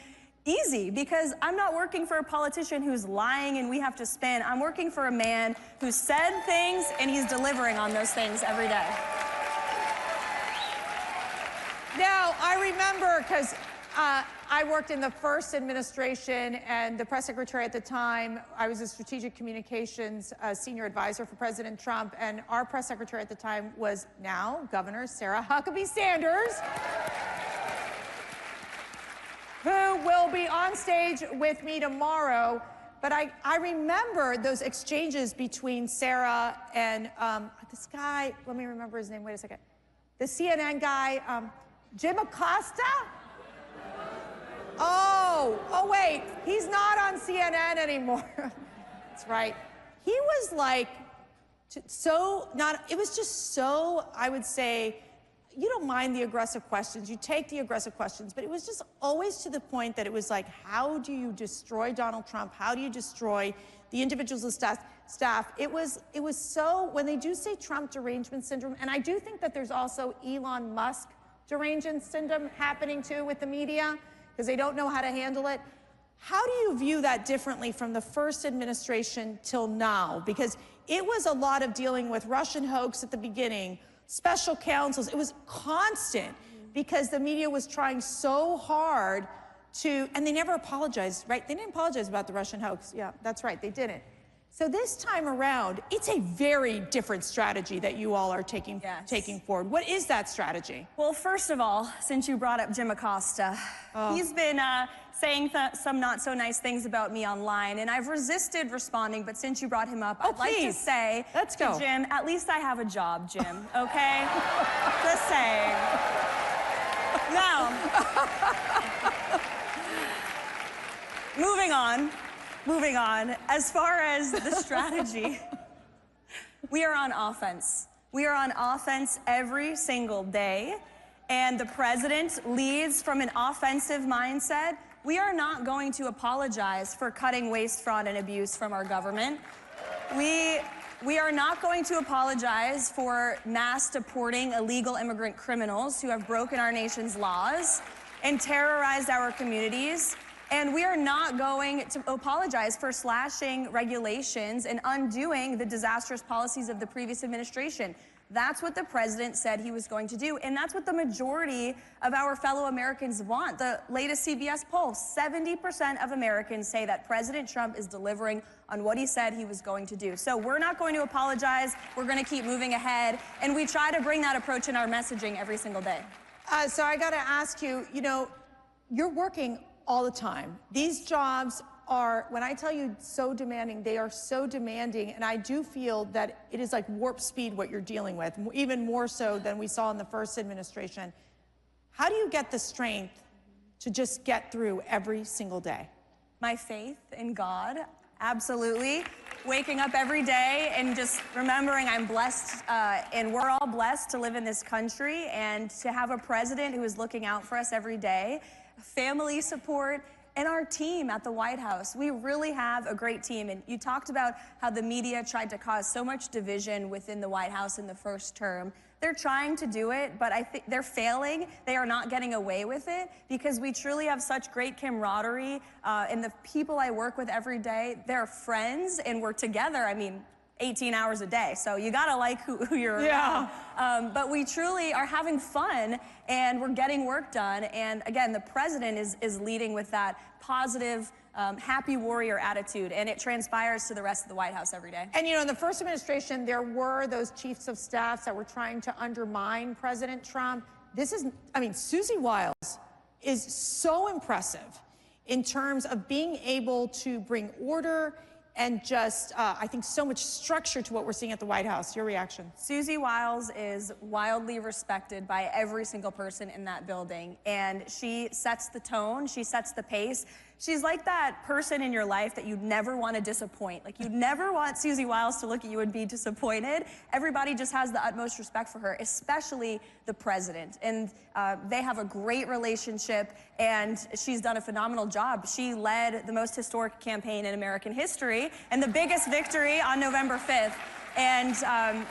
easy, because I'm not working for a politician who's lying and we have to spin. I'm working for a man who said things and he's delivering on those things every day.
Now, I remember, because I worked in the first administration, and the press secretary at the time, I was a strategic communications senior advisor for President Trump, and our press secretary at the time was now Governor Sarah Huckabee Sanders, who will be on stage with me tomorrow. But I remember those exchanges between Sarah and this guy, let me remember his name, wait a second. The CNN guy, Jim Acosta? Oh wait, he's not on CNN anymore. That's right. He was like, it was just so, I would say, you don't mind the aggressive questions, you take the aggressive questions, but it was just always to the point that it was like, how do you destroy Donald Trump? How do you destroy the individuals of staff? It was so, when they do say Trump derangement syndrome, and I do think that there's also Elon Musk derangement syndrome happening too with the media, because they don't know how to handle it. How do you view that differently from the first administration till now? Because it was a lot of dealing with Russian hoax at the beginning, special counsels. It was constant because the media was trying so hard to, and they never apologized, right? They didn't apologize about the Russian hoax. Yeah, that's right, they didn't. So this time around, it's a very different strategy that you all are taking forward. What is that strategy?
Well, first of all, since you brought up Jim Acosta, he's been saying some not so nice things about me online, and I've resisted responding, but since you brought him up, I'd like to say to Jim, at least I have a job, Jim, okay? Just saying. Now, moving on, as far as the strategy, we are on offense. We are on offense every single day, and the president leads from an offensive mindset. We are not going to apologize for cutting waste, fraud, and abuse from our government. We are not going to apologize for mass deporting illegal immigrant criminals who have broken our nation's laws and terrorized our communities. And we are not going to apologize for slashing regulations and undoing the disastrous policies of the previous administration. That's what the president said he was going to do, and that's what the majority of our fellow Americans want. The latest CBS poll, 70% of Americans say that President Trump is delivering on what he said he was going to do. So we're not going to apologize. We're going to keep moving ahead, and we try to bring that approach in our messaging every single day.
So I got to ask you, you're working all the time. These jobs are, when I tell you so demanding, they are so demanding, and I do feel that it is like warp speed what you're dealing with, even more so than we saw in the first administration. How do you get the strength to just get through every single day?
My faith in God, absolutely. Waking up every day and just remembering I'm blessed, and we're all blessed to live in this country and to have a president who is looking out for us every day. Family support, and our team at the White House. We really have a great team. And you talked about how the media tried to cause so much division within the White House in the first term. They're trying to do it, but I think they're failing. They are not getting away with it because we truly have such great camaraderie. And the people I work with every day, they're friends and we're together. I mean, 18 hours a day. So you gotta like who you're around. But we truly are having fun and we're getting work done. And again, the president is leading with that positive, happy warrior attitude, and it transpires to the rest of the White House every day.
And you know, in the first administration, there were those chiefs of staffs that were trying to undermine President Trump. This is, I mean, Susie Wiles is so impressive in terms of being able to bring order and just, I think, so much structure to what we're seeing at the White House. Your reaction?
Susie Wiles is wildly respected by every single person in that building, and she sets the tone, she sets the pace. She's like that person in your life that you'd never want to disappoint. Like, you'd never want Susie Wiles to look at you and be disappointed. Everybody just has the utmost respect for her, especially the president. And they have a great relationship, and she's done a phenomenal job. She led the most historic campaign in American history and the biggest victory on November 5th. And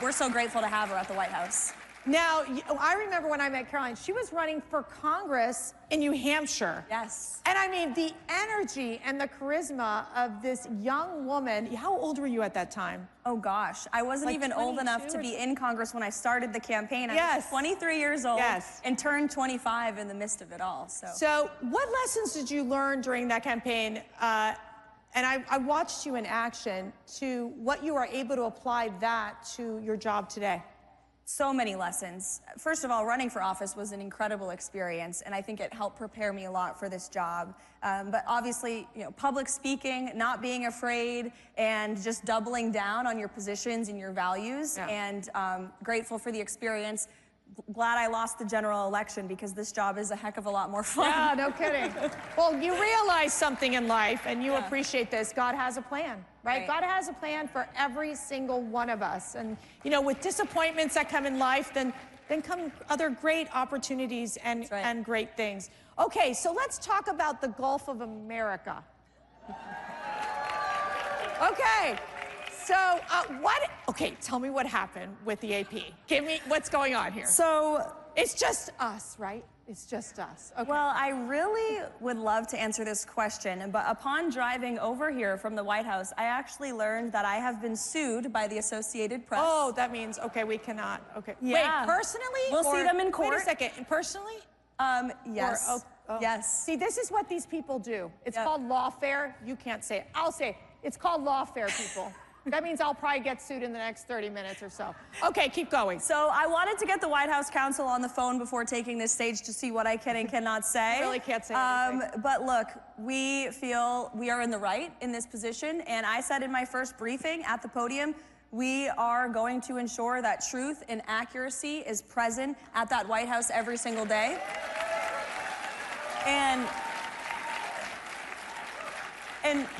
we're so grateful to have her at the White House.
Now, I remember when I met Caroline, she was running for Congress in New Hampshire.
Yes.
And I mean, the energy and the charisma of this young woman. How old were you at that time?
Oh gosh, I wasn't
Like
even old enough to be in Congress when I started the campaign. I was 23 years old and turned 25 in the midst of it all.
So what lessons did you learn during that campaign? And I watched you in action to what you are able to apply that to your job today.
So many lessons. First of all, running for office was an incredible experience, and I think it helped prepare me a lot for this job. But obviously, you know, public speaking, not being afraid, and just doubling down on your positions and your values. And grateful for the experience. Glad I lost the general election because this job is a heck of a lot more fun.
Yeah, no kidding. Well, you realize something in life, and you appreciate this. God has a plan, right? God has a plan for every single one of us. And, you know, with disappointments that come in life, then come other great opportunities and great things. Okay, so let's talk about the Gulf of America. Okay. So okay, tell me what happened with the AP. Give me what's going on here.
So
it's just us, right? It's just us. Okay.
Well, I really would love to answer this question, but upon driving over here from the White House, I actually learned that I have been sued by the Associated Press.
Oh, that means, okay, we cannot, okay.
Yeah.
Wait, personally?
We'll see them in court.
Wait a second, personally?
Yes. Yes.
See, this is what these people do. It's called lawfare. You can't say it. I'll say it. It's called lawfare, people. That means I'll probably get sued in the next 30 minutes or so. Okay, keep going.
So I wanted to get the White House counsel on the phone before taking this stage to see what I can and cannot say.
You really can't say anything.
But look, we feel we are in the right in this position, and I said in my first briefing at the podium, we are going to ensure that truth and accuracy is present at that White House every single day. And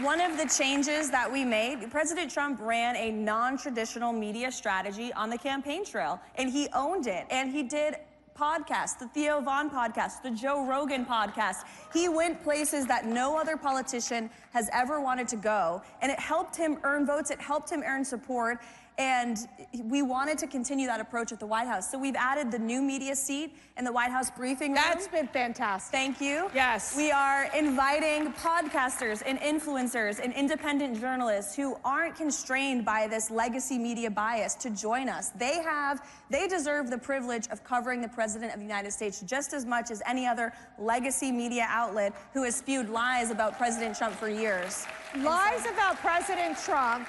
one of the changes that we made, President Trump ran a non-traditional media strategy on the campaign trail, and he owned it. And he did podcasts, the Theo Von podcast, the Joe Rogan podcast. He went places that no other politician has ever wanted to go, and it helped him earn votes, it helped him earn support, and we wanted to continue that approach at the White House. So we've added the new media seat in the White House briefing room.
That's been fantastic.
Thank you.
Yes.
We are inviting podcasters and influencers and independent journalists who aren't constrained by this legacy media bias to join us. They deserve the privilege of covering the President of the United States just as much as any other legacy media outlet who has spewed lies about President Trump for years.
Lies about President Trump,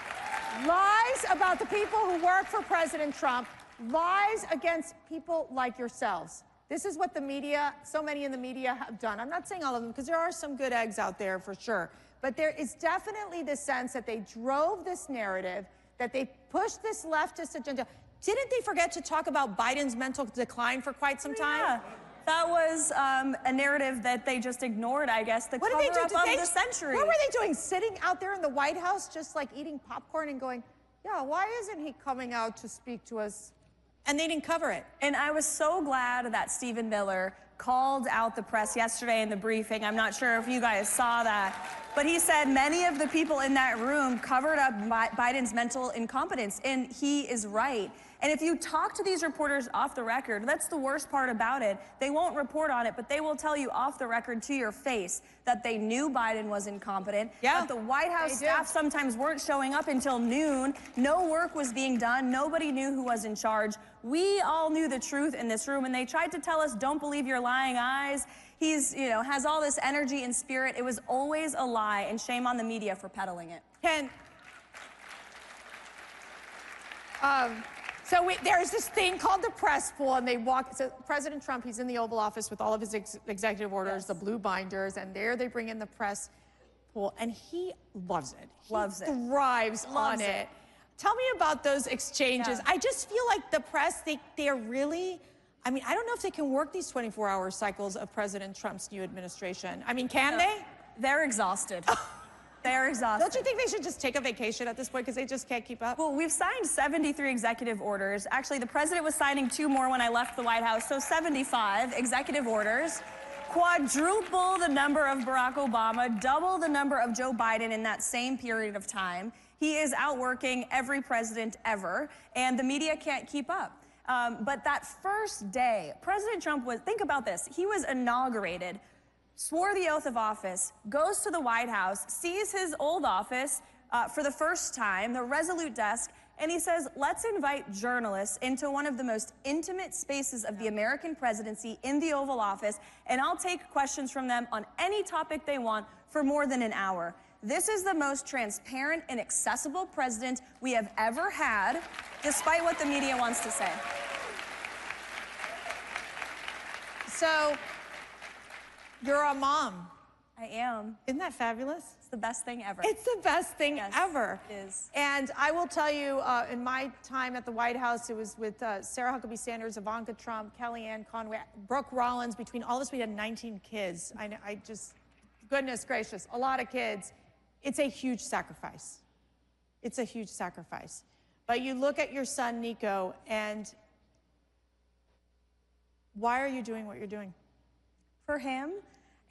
lies about the people who work for President Trump, lies against people like yourselves. This is what the media, so many in the media have done. I'm not saying all of them, because there are some good eggs out there for sure. But there is definitely the sense that they drove this narrative, that they pushed this leftist agenda. Didn't they forget to talk about Biden's mental decline for quite some time?
Yeah. That was a narrative that they just ignored, I guess, the cover-up of the century.
What were they doing? Sitting out there in the White House just like eating popcorn and going, yeah, why isn't he coming out to speak to us And they didn't cover it.
And I was so glad that Stephen Miller called out the press yesterday in the briefing. I'm not sure if you guys saw that. But he said many of the people in that room covered up Biden's mental incompetence. And he is right. And if you talk to these reporters off the record, that's the worst part about it. They won't report on it, but they will tell you off the record to your face that they knew Biden was incompetent.
Yeah,
that the White House staff sometimes weren't showing up until noon. No work was being done. Nobody knew who was in charge. We all knew the truth in this room, and they tried to tell us, don't believe your lying eyes. He's, has all this energy and spirit. It was always a lie, and shame on the media for peddling it.
Ken, there's this thing called the press pool, and they walk. So President Trump, he's in the Oval Office with all of his executive orders, the blue binders, and there they bring in the press pool, and he loves it. He thrives on it. Tell me about those exchanges. I just feel like the press, they're really, I mean, I don't know if they can work these 24-hour cycles of President Trump's new administration. I mean, can they?
They're exhausted. They're exhausted.
Don't you think they should just take a vacation at this point because they just can't keep up?
Well, we've signed 73 executive orders. Actually, the president was signing 2 more when I left the White House, so 75 executive orders. Quadruple the number of Barack Obama, double the number of Joe Biden in that same period of time. He is outworking every president ever, and the media can't keep up. But that first day, President Trump was, think about this, he was inaugurated, swore the oath of office, goes to the White House, sees his old office for the first time, the Resolute desk, and he says, let's invite journalists into one of the most intimate spaces of the American presidency in the Oval Office, and I'll take questions from them on any topic they want for more than an hour. This is the most transparent and accessible president we have ever had, despite what the media wants to say.
So, you're a mom.
I am.
Isn't that fabulous?
It's the best thing ever.
It's the best thing ever.
It is.
And I will tell you, in my time at the White House, it was with Sarah Huckabee Sanders, Ivanka Trump, Kellyanne Conway, Brooke Rollins. Between all of us, we had 19 kids. I just, goodness gracious, a lot of kids. It's a huge sacrifice. It's a huge sacrifice. But you look at your son, Nico, and why are you doing what you're doing?
For him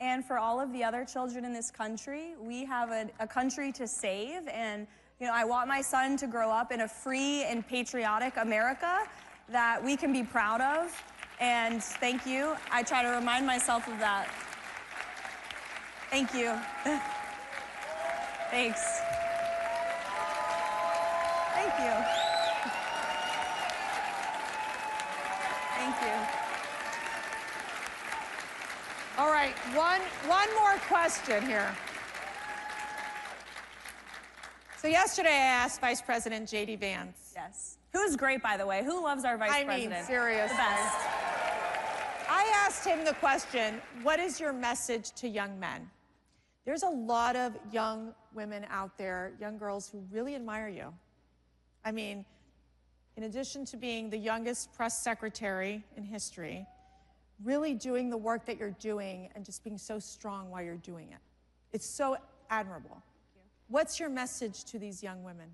and for all of the other children in this country, we have a country to save. And, I want my son to grow up in a free and patriotic America that we can be proud of. And thank you. I try to remind myself of that. Thank you. Thanks. Thank you. Thank you.
All right, one more question here. So yesterday I asked Vice President J.D. Vance.
Yes. Who's great, by the way? Who loves our Vice President?
I mean, seriously.
The best.
I asked him the question, what is your message to young men? There's a lot of young women out there, young girls who really admire you. I mean, in addition to being the youngest press secretary in history, really doing the work that you're doing and just being so strong while you're doing it. It's so admirable. What's your message to these young women?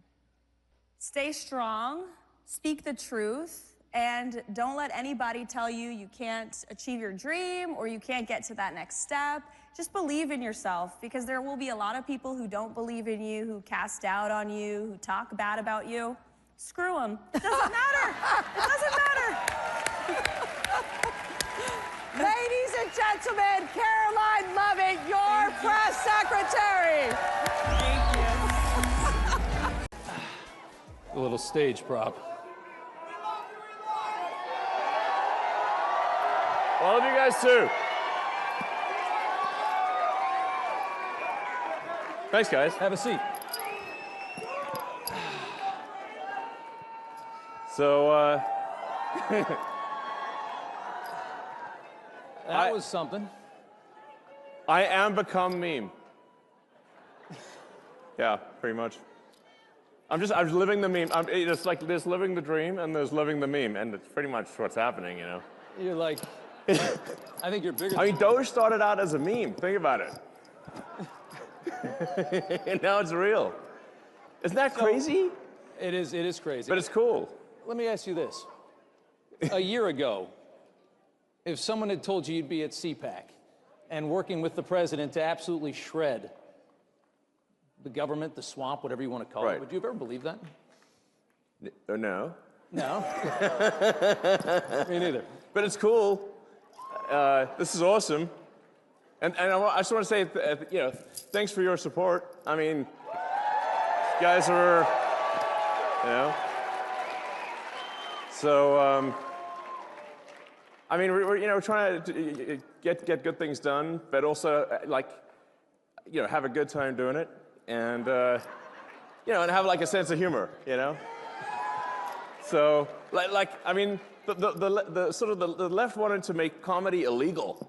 Stay strong, speak the truth, and don't let anybody tell you you can't achieve your dream or you can't get to that next step. Just believe in yourself, because there will be a lot of people who don't believe in you, who cast doubt on you, who talk bad about you. Screw them. It doesn't matter. It doesn't matter.
Ladies and gentlemen, Caroline Lovett, your press secretary.
Thank you.
A little stage prop. All of you guys too. Thanks, guys. Have a seat. So, that was something. I am become meme. Yeah, pretty much. I'm just living the meme. It's like there's living the dream and there's living the meme, and it's pretty much what's happening, You're like, I think you're bigger. I mean, Doge started out as a meme. Think about it. And now it's real. Isn't that crazy? It is crazy. But it's cool. Let me ask you this.
a year ago, if someone had told you you'd be at CPAC and working with the president to absolutely shred the government, the swamp, whatever you want to call it, would you have ever believed that?
No.
No? Me neither.
But it's cool. This is awesome. And I just want to say, thanks for your support. I mean, you guys are, So, I mean, we're trying to get good things done, but also, have a good time doing it, and, and have, a sense of humor, So, I mean, the left wanted to make comedy illegal,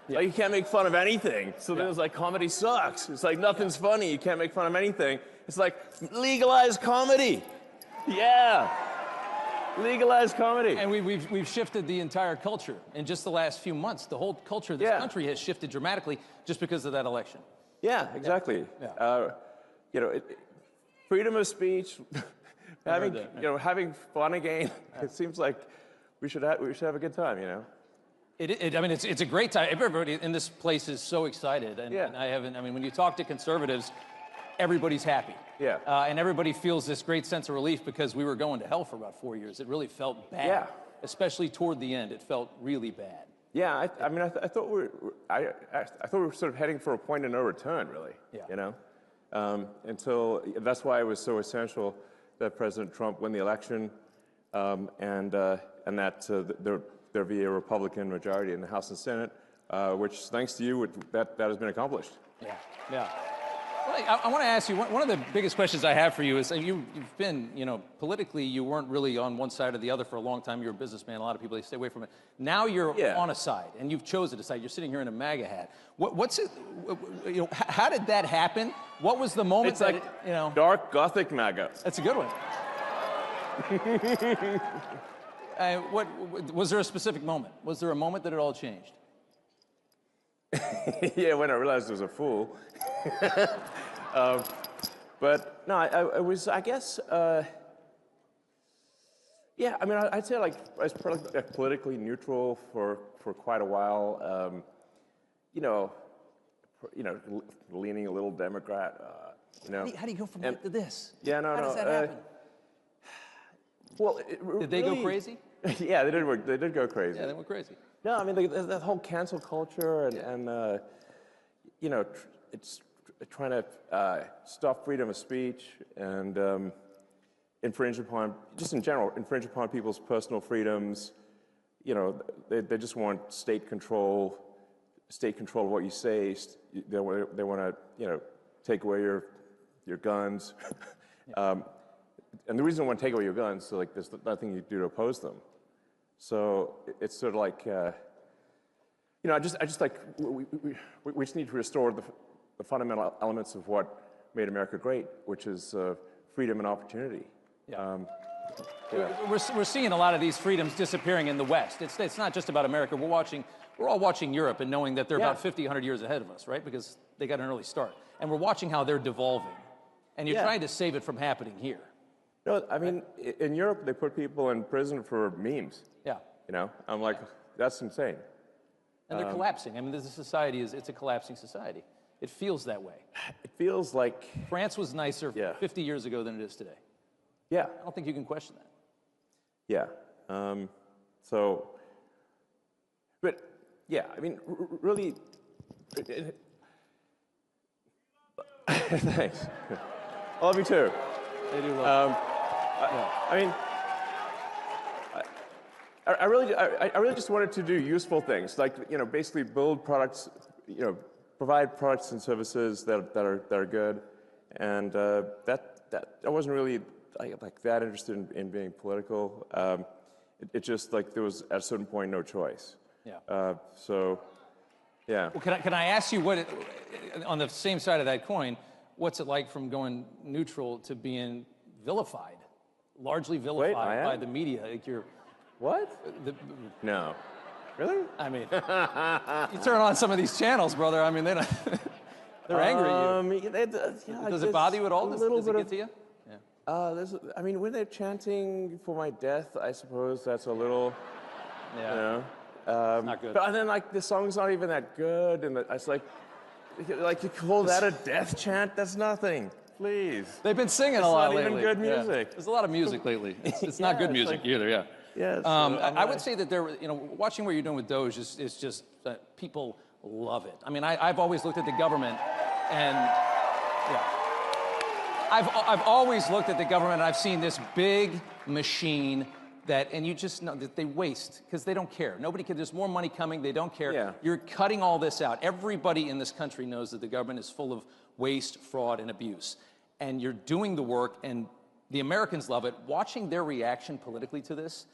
Like, you can't make fun of anything. So then it's like, comedy sucks. It's like, nothing's funny. You can't make fun of anything. It's like, legalize comedy. Yeah. Legalize comedy.
And we've shifted the entire culture in just the last few months. The whole culture of this country has shifted dramatically just because of that election.
Yeah, exactly. Freedom of speech, having fun again. It seems like we should have a good time,
I mean, it's a great time. Everybody in this place is so excited, and when you talk to conservatives, everybody's happy.
Yeah.
And everybody feels this great sense of relief because we were going to hell for about 4 years. It really felt bad.
Yeah.
Especially toward the end, it felt really bad.
Yeah, I thought we were sort of heading for a point of no return, really.
Yeah.
Until that's why it was so essential that President Trump win the election, and that there be a Republican majority in the House and Senate, which, thanks to you, that has been accomplished.
Yeah. Yeah. Well, I want to ask you, one of the biggest questions I have for you is, you've been, politically, you weren't really on one side or the other for a long time. You're a businessman. A lot of people, they stay away from it. Now you're on a side, and you've chosen a side. You're sitting here in a MAGA hat. What's it, how did that happen? What was the moment
It's dark Gothic MAGA.
That's a good one. Was there a specific moment? Was there a moment that it all changed?
Yeah, when I realized I was a fool. But no, I was, I guess, yeah, I mean, I'd say I was politically neutral for quite a while. Leaning a little Democrat.
How do you go from that to this?
Yeah, no.
How does that happen?
Well,
did they go crazy?
Yeah, they did go crazy.
Yeah, they went crazy.
No, I mean, the whole cancel culture and it's trying to stop freedom of speech and infringe upon people's personal freedoms. They just want state control of what you say. They want to, take away your guns. And the reason they want to take away your guns, so there's nothing you do to oppose them. So it's sort of like, I just like, we just need to restore the fundamental elements of what made America great, which is freedom and opportunity.
Yeah. We're seeing a lot of these freedoms disappearing in the West. It's not just about America. We're all watching Europe and knowing that they're about 50, 100 years ahead of us, right? Because they got an early start. And we're watching how they're devolving. And you're trying to save it from happening here.
No, I mean, in Europe, they put people in prison for memes.
Yeah.
I'm like, that's insane.
And they're collapsing. I mean, this society it's a collapsing society. It feels that way.
It feels like
France was nicer 50 years ago than it is today.
Yeah.
I don't think you can question that.
Yeah. But yeah, I mean, really. Thanks. I love you too.
They do love
I mean, I really just wanted to do useful things, basically build products, provide products and services that are good, and that I wasn't really that interested in being political. It just there was at a certain point no choice.
Yeah.
Yeah.
Well, can I ask you on the same side of that coin, what's it like from going neutral to being vilified, largely vilified by the media?
What? No. Really?
I mean, you turn on some of these channels, brother. I mean, they're angry at you. Does it bother you at all? Does it get to you?
I mean, when they're chanting for my death, I suppose that's a little, you know.
Not good.
But then, like, the song's not even that good, and it's like you call that a death chant? That's nothing. Please.
They've been singing a lot lately.
It's not even good
Yeah.
music.
There's a lot of music lately. It's not good music either. Yeah.
Yeah. So
I would say that watching what you're doing with Doge is just people love it. I mean, I've always looked at the government, and I've always looked at the government, and I've seen this big machine and you just know that they waste because they don't care. Nobody cares. There's more money coming. They don't care.
Yeah.
You're cutting all this out. Everybody in this country knows that the government is full of waste, fraud, and abuse. And you're doing the work, and the Americans love it. Watching their reaction politically to this,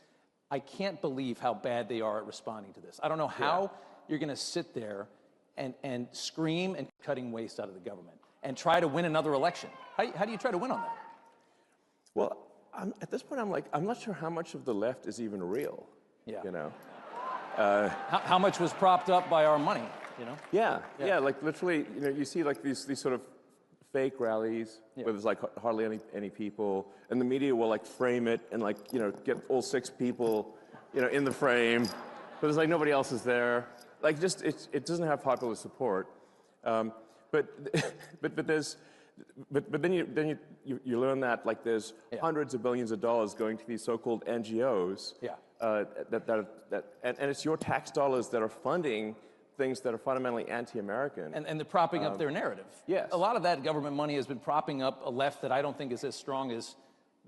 I can't believe how bad they are at responding to this. I don't know how you're going to sit there and scream and cutting waste out of the government and try to win another election. How do you try to win on that?
Well, at this point, I'm not sure how much of the left is even real.
Yeah.
You know.
How much was propped up by our money? You know.
Yeah. Like literally, you see like these sort of fake rallies where there's like hardly any people, and the media will like frame it and like get all 6 people in the frame, but there's like nobody else is there. Like just it doesn't have popular support. But then you learn that like there's hundreds of billions of dollars going to these so-called NGOs. And it's your tax dollars that are funding things that are fundamentally anti-American.
And they're propping up their narrative.
Yes.
A lot of that government money has been propping up a left that I don't think is as strong as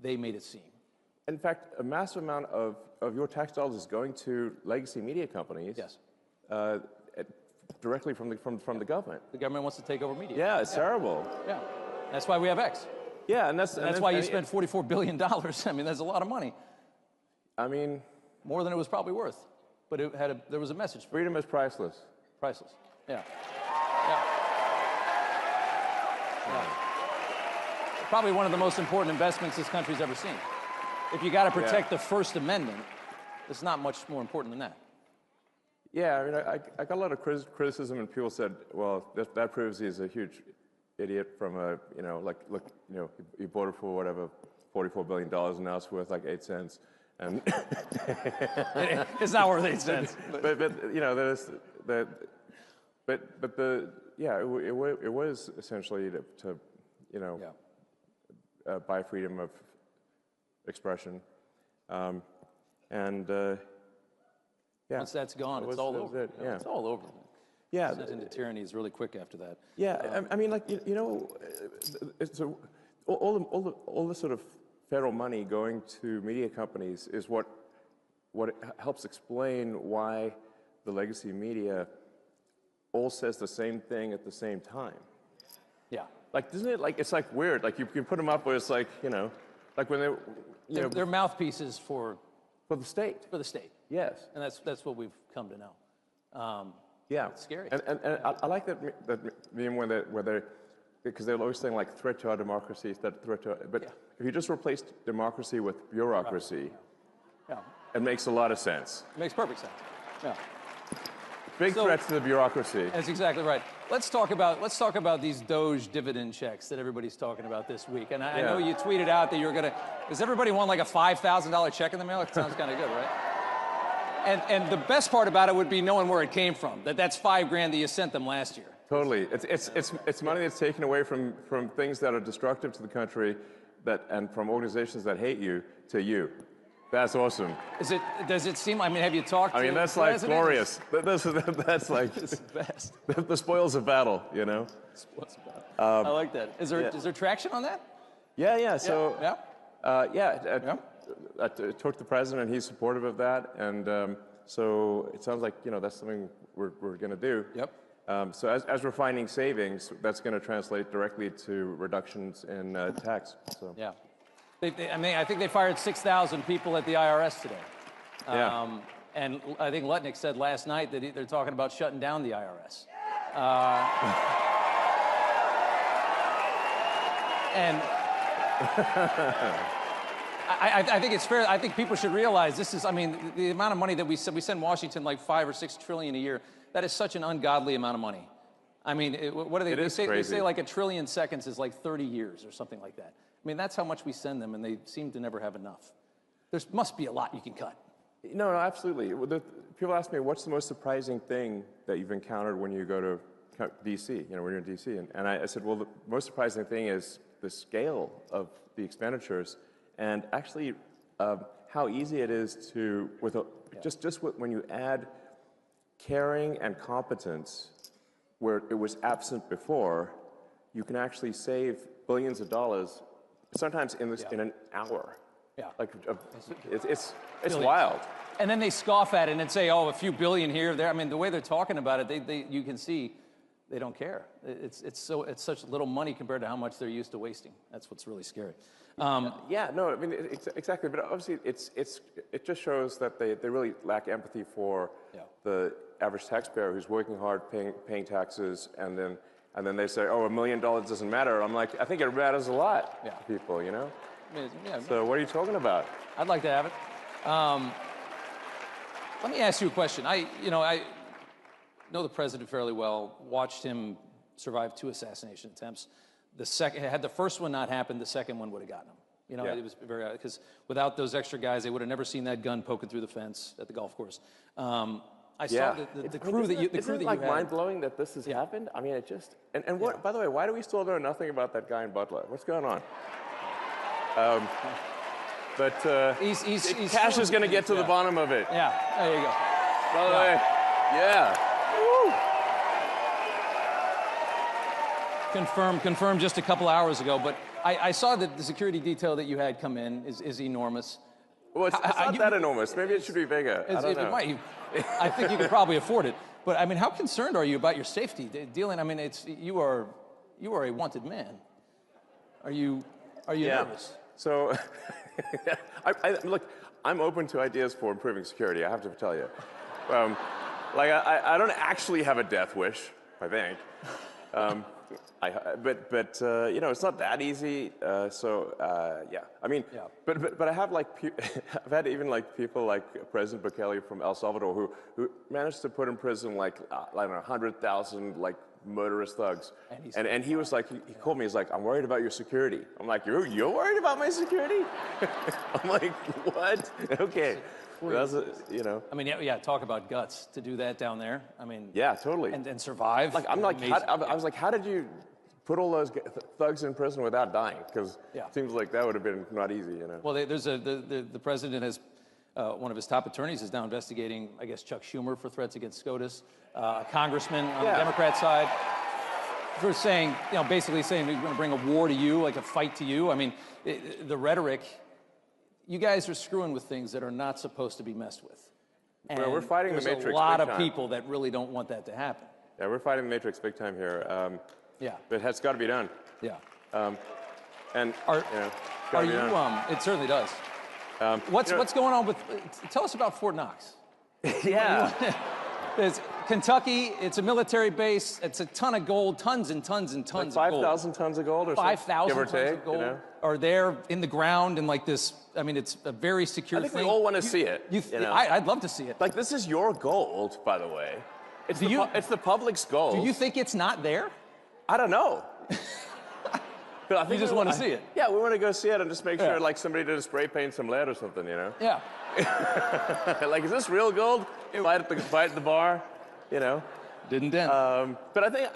they made it seem.
In fact, a massive amount of your tax dollars is going to legacy media companies.
Yes.
Directly from the government.
The government wants to take over media.
Yeah, it's terrible.
Yeah. That's why we have X.
Yeah, and that's
why you spent $44 billion. I mean, that's a lot of money.
I mean,
more than it was probably worth. But there was a message.
Freedom is priceless.
Priceless. Yeah. Probably one of the most important investments this country's ever seen. If you got to protect the First Amendment, it's not much more important than that.
Yeah, I mean, I got a lot of criticism, and people said, well, that proves he's a huge idiot from look, he bought it for whatever, $44 billion, and now it's worth like 8 cents. And
it's not worth 8 cents.
But there's it was essentially to buy freedom of expression,
Once that's gone, it's all over. It's all over.
Yeah.
Descent into tyranny is really quick after that.
Yeah, I mean, like it's all the sort of federal money going to media companies is what helps explain why the legacy media all says the same thing at the same time.
Yeah.
Like, isn't it like it's like weird? Like you can put them up where it's like like when
they're mouthpieces for
the state.
For the state.
Yes.
And that's what we've come to know.
Yeah.
It's scary.
And I like that meme where they because they're always saying like threat to our democracy, but if you just replace democracy with bureaucracy, it makes a lot of sense.
It makes perfect sense. Yeah.
Big threats to the bureaucracy.
That's exactly right. Let's talk about these Doge dividend checks that everybody's talking about this week. And I know you tweeted out that you're gonna. Does everybody want like a $5,000 check in the mail? It sounds kind of good, right? And the best part about it would be knowing where it came from. That's $5,000 that you sent them last year.
Totally. It's money that's taken away from things that are destructive to the country, and from organizations that hate you to you. That's awesome.
Does it seem? I mean, have you talked?
I mean, that's like glorious. That's like
it's the best.
The spoils of battle,
Spoils of battle. I like that. Is there traction on that?
Yeah. So I talked to the president, and he's supportive of that, and so it sounds like that's something we're going to do.
Yep.
So as we're finding savings, that's going to translate directly to reductions in tax. So
yeah. I think they fired 6,000 people at the IRS today. And I think Lutnick said last night that they're talking about shutting down the IRS. And I think it's fair. I think people should realize this is. I mean, the amount of money that we send Washington like $5 or $6 trillion a year. That is such an ungodly amount of money. I mean, what do they say? They say like 1 trillion seconds is like 30 years or something like that. I mean, that's how much we send them, and they seem to never have enough. There must be a lot you can cut.
No, absolutely. People ask me, what's the most surprising thing that you've encountered when you go to D.C., when you're in D.C.? And I said, well, the most surprising thing is the scale of the expenditures and actually how easy it is to, when you add caring and competence where it was absent before, you can actually save billions of dollars, sometimes in an hour.
Yeah.
It's
Billions.
wild.
And then they scoff at it and say, oh, a few billion here, there. I mean, the way they're talking about it, you can see they don't care. It's such little money compared to how much they're used to wasting. That's what's really scary.
Exactly. But obviously, it just shows that they really lack empathy for the average taxpayer who's working hard, paying taxes, and then they say, oh, $1 million doesn't matter. I'm like, I think it matters a lot to people, So what are you talking about?
I'd like to have it. Let me ask you a question. I know the president fairly well, watched him survive 2 assassination attempts. Had the first one not happened, the second one would have gotten him. It was very, because without those extra guys, they would have never seen that gun poking through the fence at the golf course. I saw the crew that you had.
Isn't it like mind-blowing that this has happened? I mean, it just, and what, by the way, why do we still know nothing about that guy in Butler? What's going on? But Cash is going to get to the bottom of it.
Yeah, there you go.
By the way, Woo.
Confirmed just a couple hours ago, but I saw that the security detail that you had come in is enormous.
Well, it's not that enormous. Maybe it should be bigger. I don't know.
I think you could probably afford it. But I mean, how concerned are you about your safety? I mean, you are a wanted man. Are you nervous?
So, look, I'm open to ideas for improving security. I have to tell you, I don't actually have a death wish. I think, but it's not that easy. I mean, but I have I've had even people like President Bukele from El Salvador who managed to put in prison I don't know 100,000 murderous thugs, and he was he called me. He's like, I'm worried about your security. I'm like, you're worried about my security? I'm like, what? Okay. That's
I mean, talk about guts to do that down there. I mean,
yeah, totally.
And survive.
I was like, how did you put all those thugs in prison without dying? Because it seems like that would have been not easy,
Well, the president has, one of his top attorneys is now investigating, I guess, Chuck Schumer for threats against SCOTUS, a congressman on the Democrat side, for saying, basically saying we're going to bring a war to you, like a fight to you. I mean, the rhetoric, you guys are screwing with things that are not supposed to be messed with. And
we're fighting the Matrix.
There's a lot of people that really don't want that to happen.
Yeah, we're fighting the Matrix big time here. But it's got to be done.
Yeah.
And
are you? It certainly does. What's going on with? Tell us about Fort Knox. It's Kentucky. It's a military base. It's a ton of gold, tons and tons and tons of gold.
5,000 tons of gold, or
5,000
tons
of gold are there in the ground and this. I mean, it's a very secure thing.
I think we all want to see it.
I'd love to see it.
This is your gold, by the way. It's the public's gold.
Do you think it's not there?
I don't know. I think
you just want to see it.
Yeah, we want to go see it and just make sure somebody did spray paint some lead or something,
Yeah.
Is this real gold? Fight at the bar,
Didn't dent.
But I think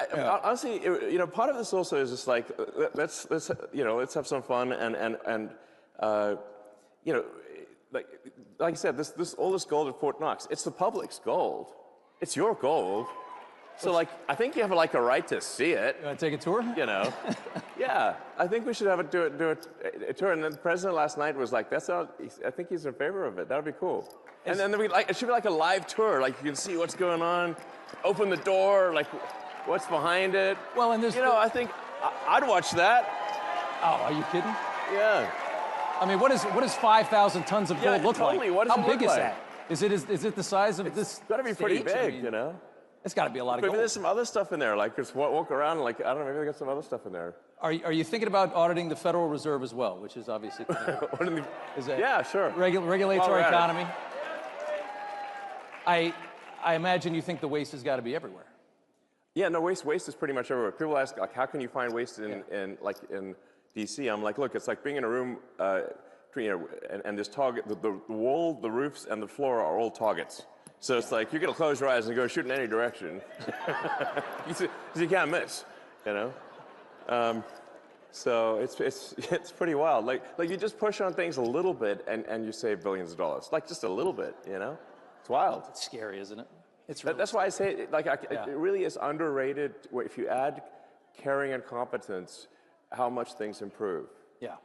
honestly, part of this also is just let's have some fun and like I said, all this gold at Fort Knox, it's the public's gold. It's your gold. So I think you have a right to see it.
You want to take a tour?
Yeah. I think we should have do a tour. And then the president last night was like, I think he's in favor of it. That would be cool. And then it should be a live tour. You can see what's going on, open the door, what's behind it.
Well, and there's
I think I'd watch that.
Oh, are you kidding?
Yeah.
I mean, what does 5,000 tons of gold look like?
What does
How
it
big
look
is
like?
that? Is it the size of this?
It's got to be pretty big,
It's got to be a lot of gold.
Maybe there's some other stuff in there, just walk around, I don't know, maybe they got some other stuff in there.
Are you thinking about auditing the Federal Reserve as well, which is obviously
yeah, sure.
Regulates our economy. I imagine you think the waste has got to be everywhere.
Yeah, no, waste is pretty much everywhere. People ask, how can you find waste in D.C., I'm like, look, it's like being in a room, and this target, the wall, the roofs, and the floor are all targets. So it's like, you're going to close your eyes and go shoot in any direction. Because you can't miss, you know? So it's pretty wild. Like you just push on things a little bit and you save billions of dollars. Like just a little bit, you know? It's wild.
It's scary, isn't it? It's
really that's why I say it really is underrated. If you add caring and competence, how much things improve.
Yeah.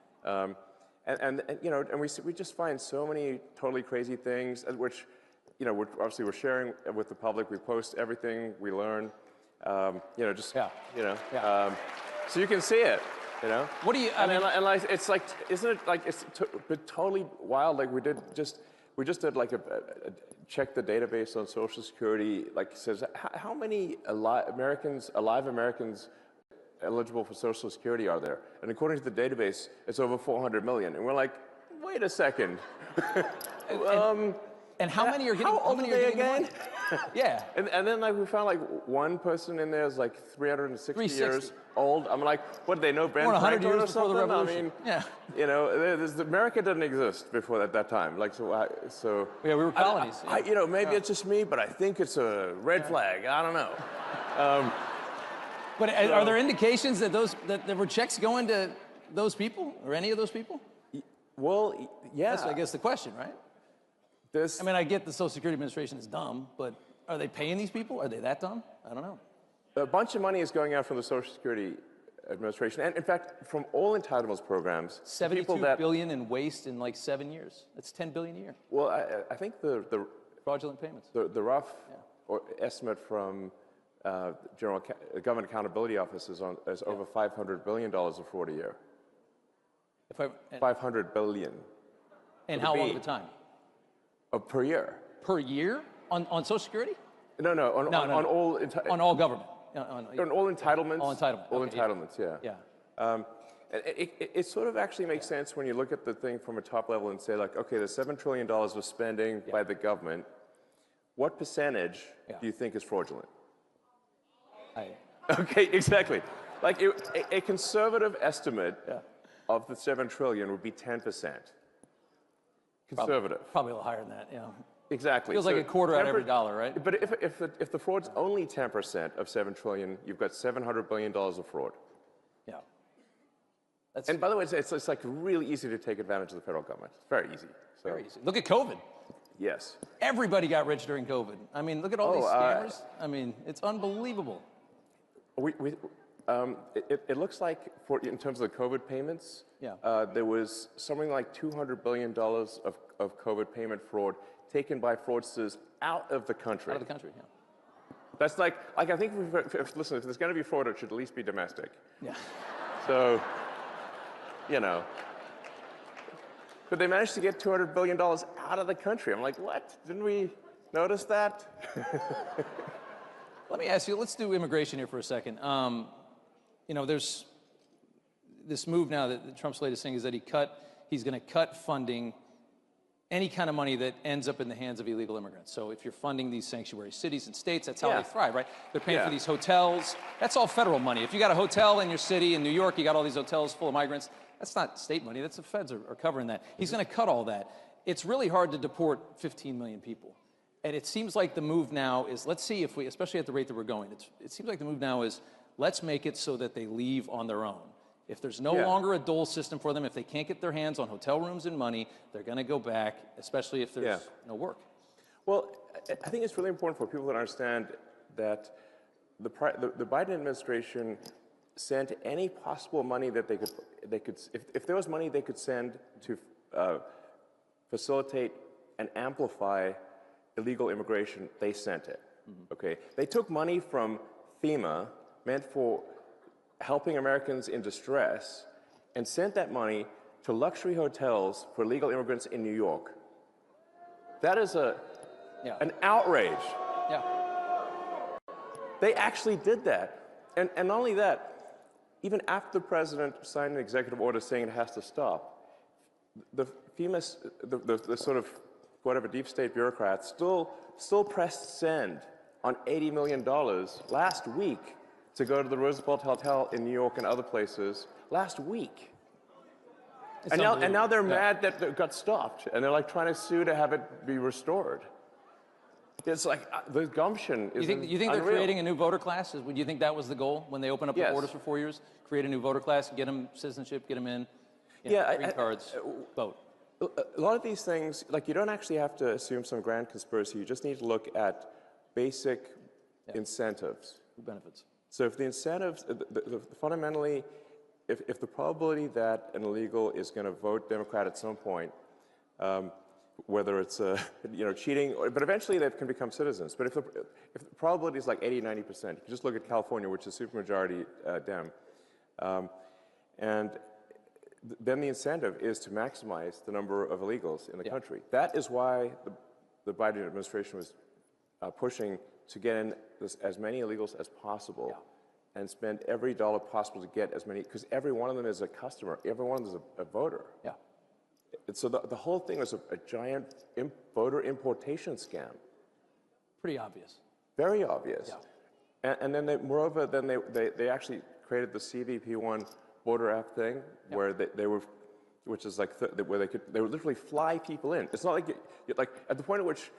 And you know, and we just find so many totally crazy things, which, you know, we're sharing with the public. We post everything we learn. You know, just you know, so you can see it. You know. What do you? I mean, like, it's like, isn't it like it's totally wild? Like we just did like a check the database on Social Security. Like it says how many alive Americans eligible for Social Security are there? And according to the database, it's over 400 million. And we're like, wait a second.
And how many are getting?
How old are they again?
Yeah.
And then like we found like one person in there is like 360 years old. I'm like, what, do they know Ben Franklin
years
or
before the
something?
revolution.
I mean, you know, America didn't exist before at that time. Like so.
Yeah, we were colonies.
You know, maybe it's just me, but I think it's a red flag. I don't know.
But are there indications that that there were checks going to those people or any of those people?
Well, yeah.
That's, I guess, the question, right? I mean, I get the Social Security Administration is dumb, but are they paying these people? Are they that dumb? I don't know.
A bunch of money is going out from the Social Security Administration, and in fact, from all entitlements programs.
$72 billion in waste in like 7 years. That's $10 billion a year.
Well, I think the
fraudulent payments.
The rough estimate from Government Accountability Office is over $500 billion of fraud a year. $500 billion.
And how long of a time?
Per year.
Per year? On Social Security?
No, on all...
on all government?
On all entitlements.
All entitlements.
All entitlements, yeah. It sort of actually makes sense when you look at the thing from a top level and say, like, okay, there's $7 trillion of spending by the government. What percentage do you think is fraudulent? Okay, exactly. Like a conservative estimate of the $7 trillion would be 10%. Conservative.
Probably a little higher than that, yeah.
Exactly.
Feels like a quarter out of every dollar, right?
But if the fraud's only 10% of $7 trillion, you've got $700 billion of fraud.
Yeah.
And by the way, it's like really easy to take advantage of the federal government. It's very easy. So.
Very easy. Look at COVID.
Yes.
Everybody got rich during COVID. I mean, look at all these scammers. I mean, it's unbelievable.
It looks like, in terms of the COVID payments, there was something like $200 billion of COVID payment fraud taken by fraudsters out of the country.
Out of the country, yeah.
That's like I think, listen, if there's going to be fraud, it should at least be domestic.
Yeah.
So, you know. But they managed to get $200 billion out of the country. I'm like, what? Didn't we notice that?
Let me ask you, let's do immigration here for a second. You know, there's this move now that Trump's latest thing is that he's going to cut funding, any kind of money that ends up in the hands of illegal immigrants. So if you're funding these sanctuary cities and states, that's how they thrive, right? They're paying for these hotels. That's all federal money. If you got a hotel in your city, in New York, you got all these hotels full of migrants, that's not state money. That's the feds are covering that. He's going to cut all that. It's really hard to deport 15 million people. And it seems like the move now is, let's see if we, especially at the rate that we're going, it seems like the move now is, let's make it so that they leave on their own. If there's no longer a dole system for them, if they can't get their hands on hotel rooms and money, they're going to go back, especially if there's no work.
Well, I think it's really important for people to understand that the Biden administration sent any possible money that they could if there was money they could send to facilitate and amplify illegal immigration, they sent it. Okay, they took money from FEMA meant for helping Americans in distress and sent that money to luxury hotels for illegal immigrants in New York. That is an outrage.
Yeah.
They actually did that. And not only that, even after the president signed an executive order saying it has to stop, the FEMA, the sort of whatever deep state bureaucrats still pressed send on $80 million last week to go to the Roosevelt Hotel in New York and other places last week. And now they're mad that it got stopped, and they're like trying to sue to have it be restored. It's like the gumption is
You think they're creating a new voter class? Would you think that was the goal when they opened up the borders for 4 years? Create a new voter class, get them citizenship, get them in, green cards, vote.
A lot of these things, like you don't actually have to assume some grand conspiracy. You just need to look at basic incentives.
Benefits.
So if the incentives, fundamentally, if the probability that an illegal is going to vote Democrat at some point, whether it's cheating, but eventually they can become citizens. But if the probability is like 80, 90%, you just look at California, which is supermajority Dem, and then the incentive is to maximize the number of illegals in the country. That is why the Biden administration was pushing to get in as many illegals as possible and spend every dollar possible to get as many, because every one of them is a customer, every one of them is a voter.
Yeah.
And so the whole thing was a giant voter importation scam.
Pretty obvious.
Very obvious. Yeah. And then moreover, then they actually created the CVP1 voter app thing, where they were, which is like where they would literally fly people in. It's not like like at the point at which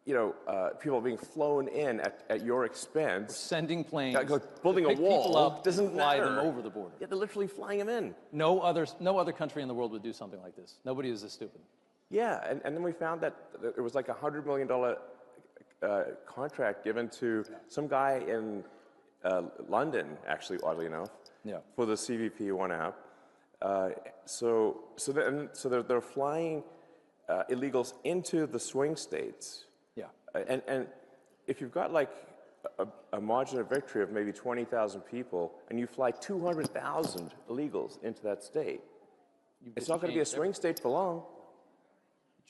people are being flown in at your expense.
We're sending planes.
Building a wall
up,
doesn't
fly
matter.
them over the border.
Yeah, they're literally flying them in.
No other country in the world would do something like this. Nobody is this stupid.
Yeah, and then we found that it was like $100 million contract given to some guy in London, actually, oddly enough, for the CVP1 app. So they're flying illegals into the swing states.
Yeah.
And if you've got like a margin of victory of maybe 20,000 people, and you fly 200,000 illegals into that state, it's not going to be a swing state for long.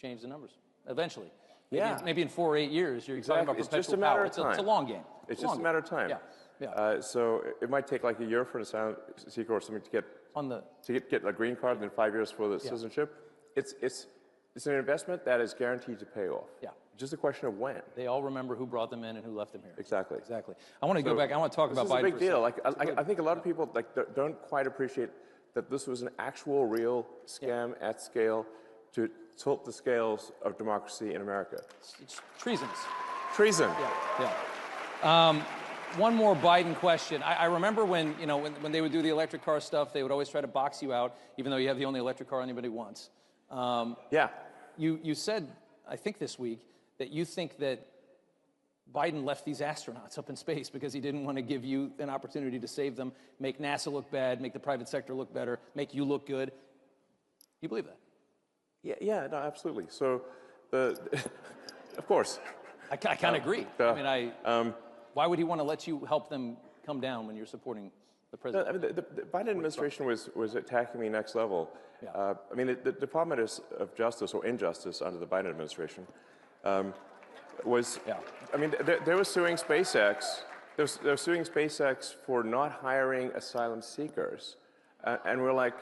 Change the numbers eventually. Maybe in 4 or 8 years, you're talking about
It's
perpetual
just a matter
power.
of time.
It's a long game.
It's just a matter of time.
Yeah.
So it might take like a year for an asylum seeker or something to get a green card, and then 5 years for the citizenship. It's an investment that is guaranteed to pay off.
Yeah.
Just a question of when.
They all remember who brought them in and who left them here.
Exactly.
Exactly. I want to go back. I want to talk about Biden.
This is a big deal. Like I think a lot of people don't quite appreciate that this was an actual, real scam at scale to tilt the scales of democracy in America.
It's treasonous.
Treason.
Yeah. One more Biden question. I remember when they would do the electric car stuff, they would always try to box you out, even though you have the only electric car anybody wants. You said, I think this week, that you think that Biden left these astronauts up in space because he didn't want to give you an opportunity to save them, make NASA look bad, make the private sector look better, make you look good. Do you believe that?
Yeah, no, absolutely. So, of course.
I kind of agree. Why would he want to let you help them come down when you're supporting the president?
The Biden administration was attacking me next level.
Yeah.
The Department of Justice, or Injustice under the Biden administration, was.
Yeah.
They were suing SpaceX. They're suing SpaceX for not hiring asylum seekers, and we're like,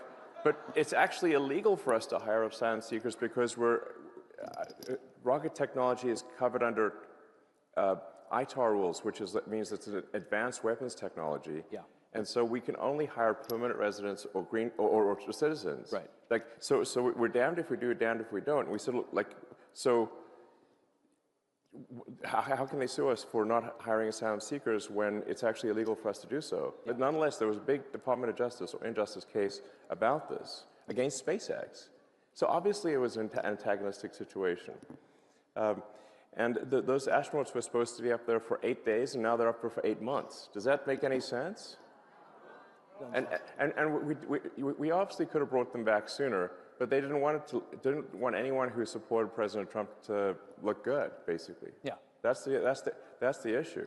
but it's actually illegal for us to hire asylum seekers because rocket technology is covered under ITAR rules, which means it's an advanced weapons technology.
Yeah.
And so we can only hire permanent residents or or citizens.
Right.
Like so we're damned if we do, damned if we don't. And we said, how can they sue us for not hiring asylum seekers when it's actually illegal for us to do so? But nonetheless, there was a big Department of Justice or Injustice case about this against SpaceX. So obviously it was an antagonistic situation. And those astronauts were supposed to be up there for 8 days, and now they're up there for 8 months. Does that make any sense? And we obviously could have brought them back sooner, but they didn't want anyone who supported President Trump to look good, basically.
Yeah.
That's the issue.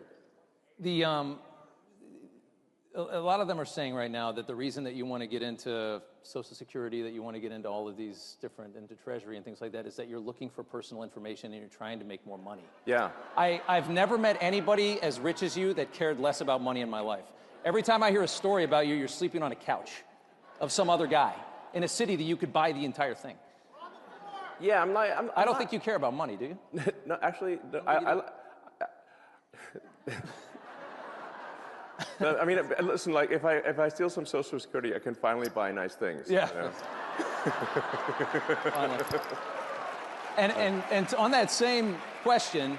A lot of them are saying right now that the reason that you want to get into Social Security, that you want to get into all of these into Treasury and things like that, is that you're looking for personal information and you're trying to make more money.
Yeah.
I've never met anybody as rich as you that cared less about money in my life. Every time I hear a story about you, you're sleeping on a couch of some other guy in a city that you could buy the entire thing.
Yeah,
I don't think you care about money, do you?
No, actually, I mean, listen, like if I steal some Social Security, I can finally buy nice things.
Yeah.
You know?
Finally. And on that same question,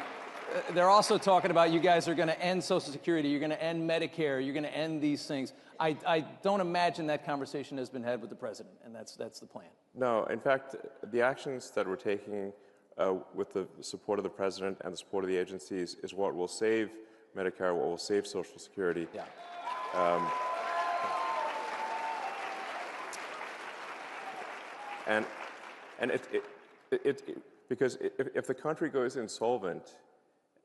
they're also talking about you guys are going to end Social Security, you're going to end Medicare, you're going to end these things. I don't imagine that conversation has been had with the president, and that's the plan.
No, in fact, the actions that we're taking with the support of the president and the support of the agencies is what will save Medicare, what will save Social Security.
Yeah.
And because if the country goes insolvent,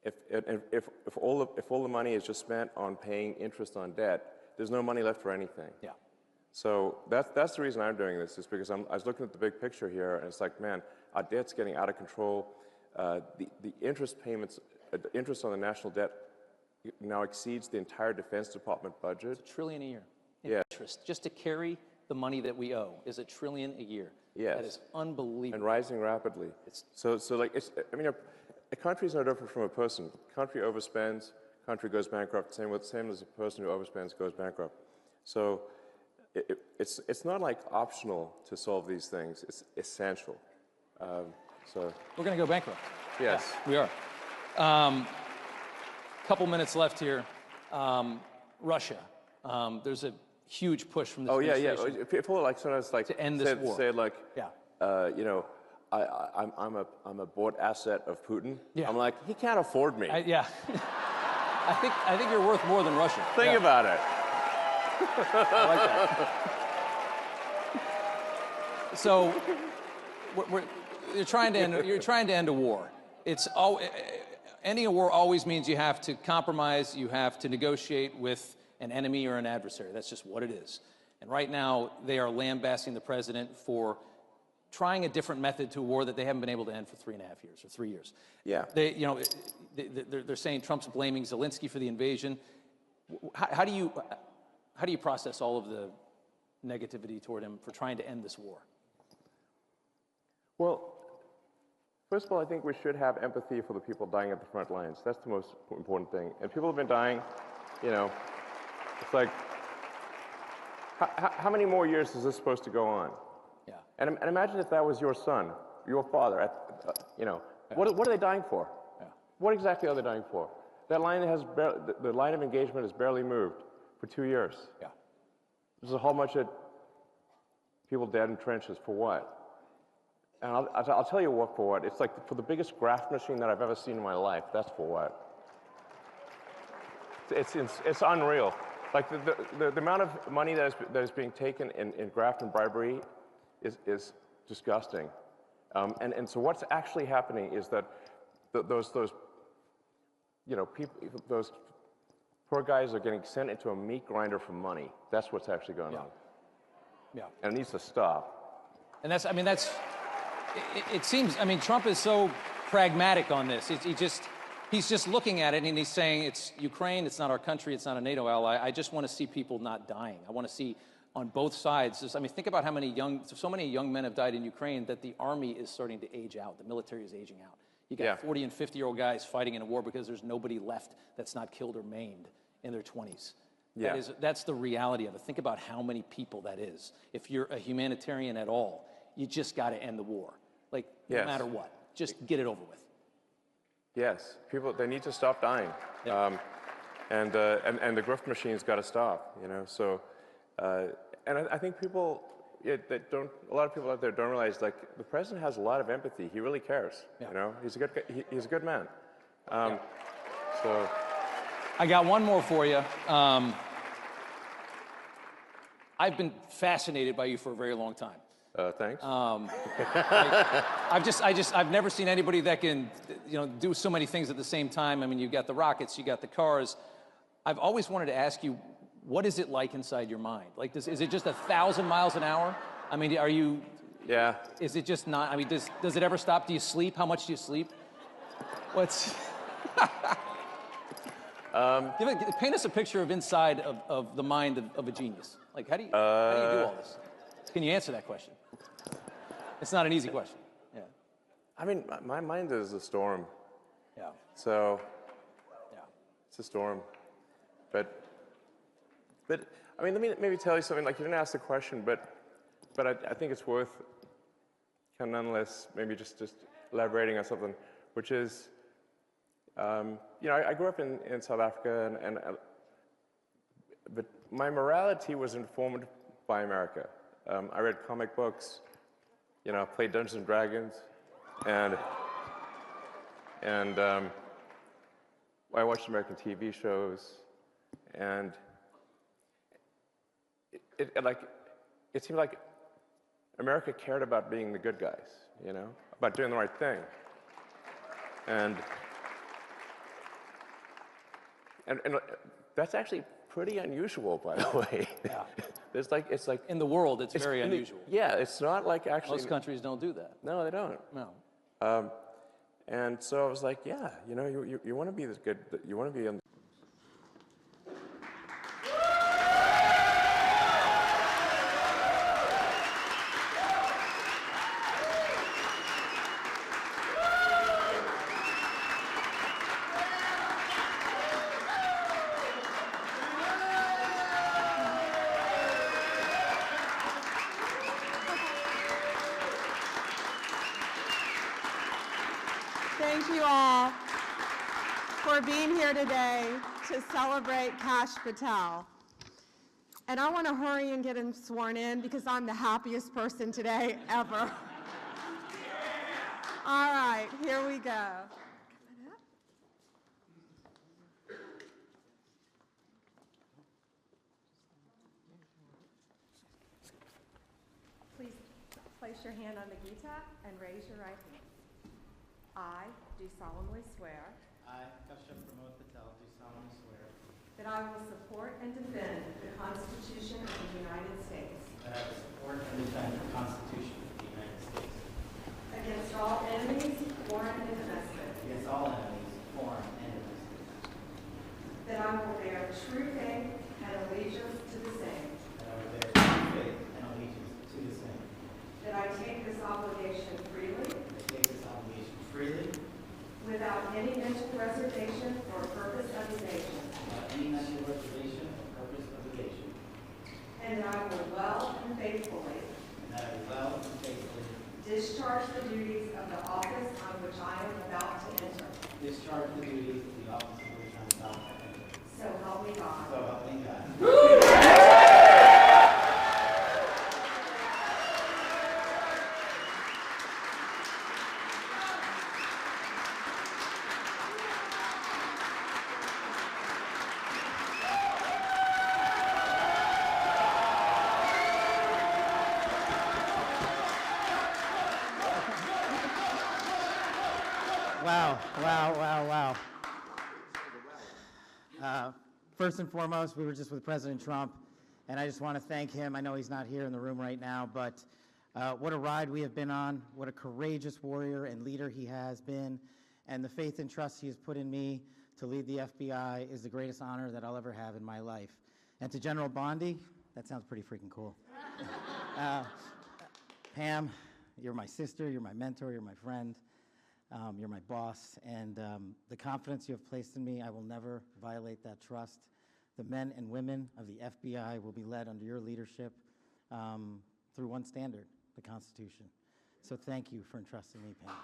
if all the money is just spent on paying interest on debt, there's no money left for anything.
Yeah.
So that's the reason I'm doing this, is because I was looking at the big picture here, and it's like, man, our debt's getting out of control. The interest payments, interest on the national debt now exceeds the entire Defense Department budget.
It's $1 trillion a year.
Yeah.
Interest, just to carry the money that we owe, is $1 trillion a year.
Yes.
That is unbelievable.
And rising rapidly. So like, I mean, a country is no different from a person. Country overspends, country goes bankrupt. Same as a person who overspends goes bankrupt. So it's not like optional to solve these things. It's essential. So
we're going to go bankrupt.
Yes,
yeah, we are. Couple minutes left here. Russia. There's a huge push from this administration.
Yeah. People like sometimes like
to end this war.
Say like,
yeah.
You know, I'm a bought asset of Putin.
Yeah.
I'm like, he can't afford me.
Yeah. I think you're worth more than Russia.
Think about it.
I like that. So, you're trying to end a war. Ending a war always means you have to compromise, you have to negotiate with an enemy or an adversary. That's just what it is. And right now, they are lambasting the president for trying a different method to a war that they haven't been able to end for 3.5 years or 3 years.
Yeah.
They're saying Trump's blaming Zelensky for the invasion. How do you process all of the negativity toward him for trying to end this war?
Well, first of all, I think we should have empathy for the people dying at the front lines. That's the most important thing. And people have been dying, you know, it's like, how many more years is this supposed to go on?
Yeah.
And imagine if that was your son, your father, you know, what are they dying for?
Yeah.
What exactly are they dying for? That line the line of engagement has barely moved for 2 years.
Yeah.
There's a whole bunch of people dead in trenches for what? And I'll tell you what for what. It's like for the biggest graft machine that I've ever seen in my life. That's for what. It's unreal. Like the amount of money that is being taken in graft and bribery is disgusting. And so what's actually happening is that those you know, those poor guys are getting sent into a meat grinder for money. That's what's actually going on.
Yeah.
And it needs to stop.
And it seems, I mean, Trump is so pragmatic on this. He's just looking at it and he's saying, it's Ukraine, it's not our country, it's not a NATO ally. I just want to see people not dying. I want to see on both sides. I mean, think about how so many young men have died in Ukraine that the army is starting to age out. The military is aging out. You got 40 and 50-year-old guys fighting in a war because there's nobody left that's not killed or maimed in their 20s.
Yeah.
That's the reality of it. Think about how many people that is. If you're a humanitarian at all, you just got to end the war. Like, no matter what. Just get it over with.
Yes. People, they need to stop dying.
Yeah.
And the grift machine's got to stop, you know. So, and I think people, a lot of people out there don't realize, like, the president has a lot of empathy. He really cares, you know. He's a good man. So.
I got one more for you. I've been fascinated by you for a very long time.
Thanks.
I've never seen anybody that can, you know, do so many things at the same time. I mean, you've got the rockets, you got the cars. I've always wanted to ask you, what is it like inside your mind? Like, is it just 1,000 miles an hour? I mean, are you?
Yeah.
Is it just not? I mean, does it ever stop? Do you sleep? How much do you sleep? What's? Paint us a picture of inside of the mind of a genius. Like, how do you do all this? Can you answer that question? It's not an easy question. Yeah.
I mean, my mind is a storm.
Yeah.
So. Yeah. It's a storm, but But I mean, let me maybe tell you something. Like, you didn't ask the question, but I think it's worth kind of nonetheless maybe just elaborating on something, which is, you know, I grew up in South Africa, but my morality was informed by America. I read comic books, you know, played Dungeons and Dragons, and I watched American TV shows, and it seemed like America cared about being the good guys, you know, about doing the right thing, and that's actually pretty unusual, by the way.
Yeah.
It's like
in the world, it's very unusual.
Yeah, it's not like actually.
Most countries don't do that.
No, they don't.
No.
And so I was like, yeah, you know, you want to be this good. You want to be on.
Thank you all for being here today to celebrate Kash Patel. And I want to hurry and get him sworn in because I'm the happiest person today ever. All right, here we go. Please place your hand on the gita and raise your right hand. I do solemnly swear
I, Kashyap Pramod Patel, do solemnly swear
that I will support and defend the Constitution of the United States
that I will support and defend the Constitution of the United States
against all enemies, foreign and domestic,
against all enemies, foreign and domestic,
that I will bear true faith and allegiance to the same,
that I will bear true faith and allegiance to the same,
that I take this obligation freely,
freely,
without any mental reservation or purpose of evasion,
without any mental reservation or purpose of evasion,
and that I will well and faithfully discharge the duties of the office on which I am about to enter.
Discharge the duties of the office on which I am about to enter.
So help me God.
So help me God.
Wow. First and foremost, we were just with President Trump, and I just want to thank him. I know he's not here in the room right now, but what a ride we have been on, what a courageous warrior and leader he has been, and the faith and trust he has put in me to lead the FBI is the greatest honor that I'll ever have in my life. And to General Bondi, that sounds pretty freaking cool. Pam, you're my sister, you're my mentor, you're my friend. You're my boss, and the confidence you have placed in me, I will never violate that trust. The men and women of the FBI will be led under your leadership through one standard, the Constitution. So thank you for entrusting me, Pam.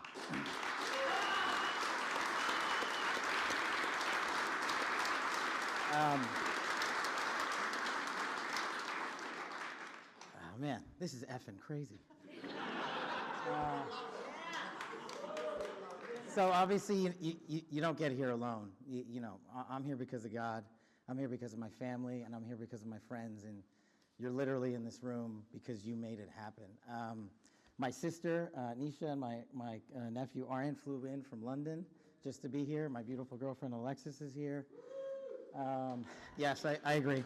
Oh man, this is effing crazy. So obviously, you don't get here alone. You know, I'm here because of God. I'm here because of my family, and I'm here because of my friends. And you're literally in this room because you made it happen. My sister, Nisha, and my nephew, Aryan, flew in from London just to be here. My beautiful girlfriend, Alexis, is here. Yes, I agree.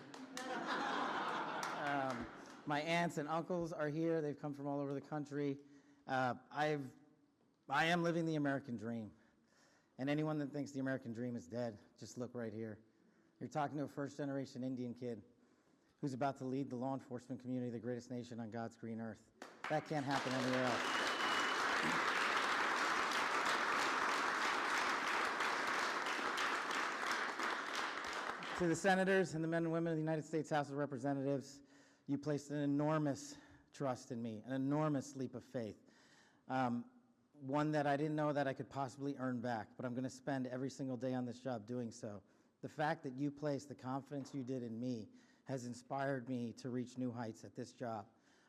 My aunts and uncles are here. They've come from all over the country. I am living the American dream. And anyone that thinks the American dream is dead, just look right here. You're talking to a first-generation Indian kid who's about to lead the law enforcement community, the greatest nation on God's green earth. That can't happen anywhere else. To the senators and the men and women of the United States House of Representatives, you placed an enormous trust in me, an enormous leap of faith, one that I didn't know that I could possibly earn back, but I'm going to spend every single day on this job doing so. The fact that you placed the confidence you did in me has inspired me to reach new heights at this job.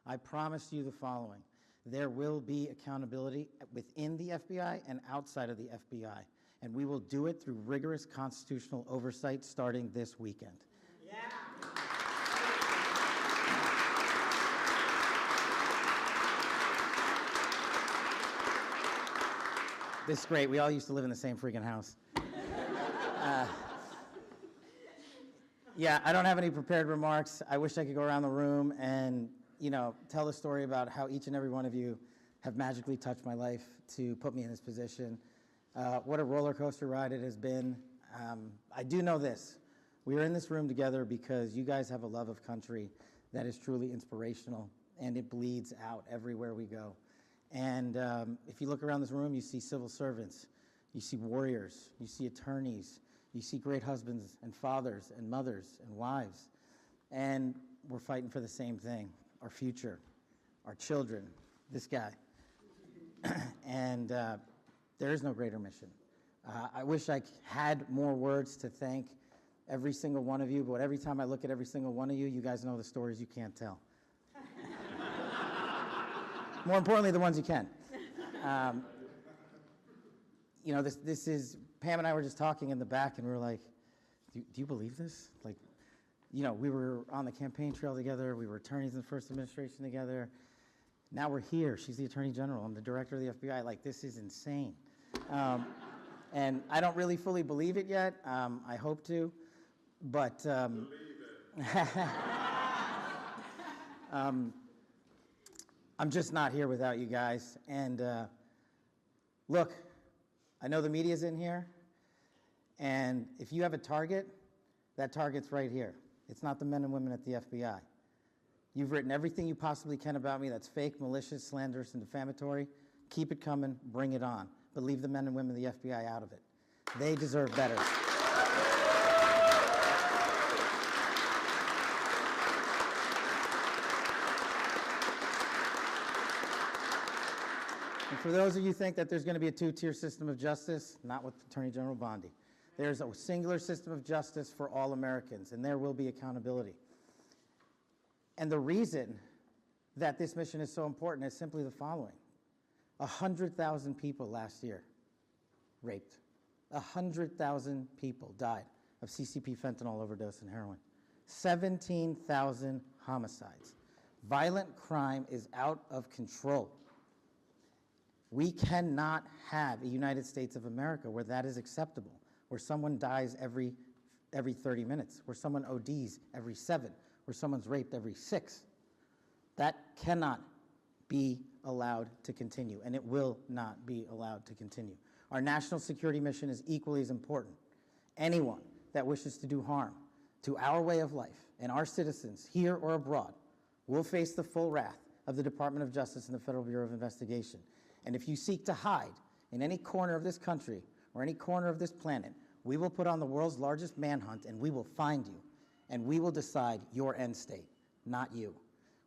I promise you the following. There will be accountability within the FBI and outside of the FBI, and we will do it through rigorous constitutional oversight starting this weekend. This is great. We all used to live in the same freaking house. Yeah, I don't have any prepared remarks. I wish I could go around the room and, tell the story about how each and every one of you have magically touched my life to put me in this position. What a roller coaster ride it has been. I do know this. We are in this room together because you guys have a love of country that is truly inspirational, and it bleeds out everywhere we go. And if you look around this room, you see civil servants, you see warriors, you see attorneys, you see great husbands and fathers and mothers and wives. And we're fighting for the same thing, our future, our children, this guy. And there is no greater mission. I wish I had more words to thank every single one of you, but every time I look at every single one of you, you guys know the stories you can't tell. More importantly, the ones you can. This is, Pam and I were just talking in the back, and we were like, do you believe this? Like, we were on the campaign trail together. We were attorneys in the first administration together. Now we're here. She's the Attorney General. I'm the Director of the FBI. Like, this is insane. And I don't really fully believe it yet. I hope to. But I'm just not here without you guys. And look, I know the media's in here. And if you have a target, that target's right here. It's not the men and women at the FBI. You've written everything you possibly can about me that's fake, malicious, slanderous, and defamatory. Keep it coming. Bring it on. But leave the men and women of the FBI out of it. They deserve better. And for those of you who think that there's going to be a two-tier system of justice, not with Attorney General Bondi. There's a singular system of justice for all Americans, and there will be accountability. And the reason that this mission is so important is simply the following. 100,000 people last year raped. 100,000 people died of CCP fentanyl overdose and heroin. 17,000 homicides. Violent crime is out of control. We cannot have a United States of America where that is acceptable, where someone dies every 30 minutes, where someone ODs every 7, where someone's raped every 6. That cannot be allowed to continue, and it will not be allowed to continue. Our national security mission is equally as important. Anyone that wishes to do harm to our way of life and our citizens here or abroad will face the full wrath of the Department of Justice and the Federal Bureau of Investigation. And if you seek to hide in any corner of this country or any corner of this planet, we will put on the world's largest manhunt, and we will find you, and we will decide your end state, not you.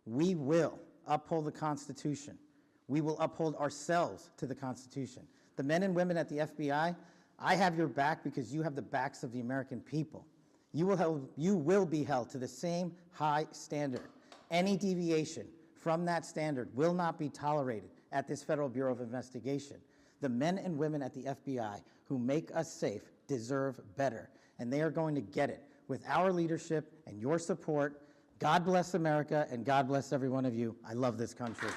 We will uphold the Constitution. We will uphold ourselves to the Constitution. The men and women at the FBI, I have your back because you have the backs of the American people. You will be held to the same high standard. Any deviation from that standard will not be tolerated at this Federal Bureau of Investigation. The men and women at the FBI who make us safe deserve better, and they are going to get it with our leadership and your support. God bless America, and God bless every one of you. I love this country.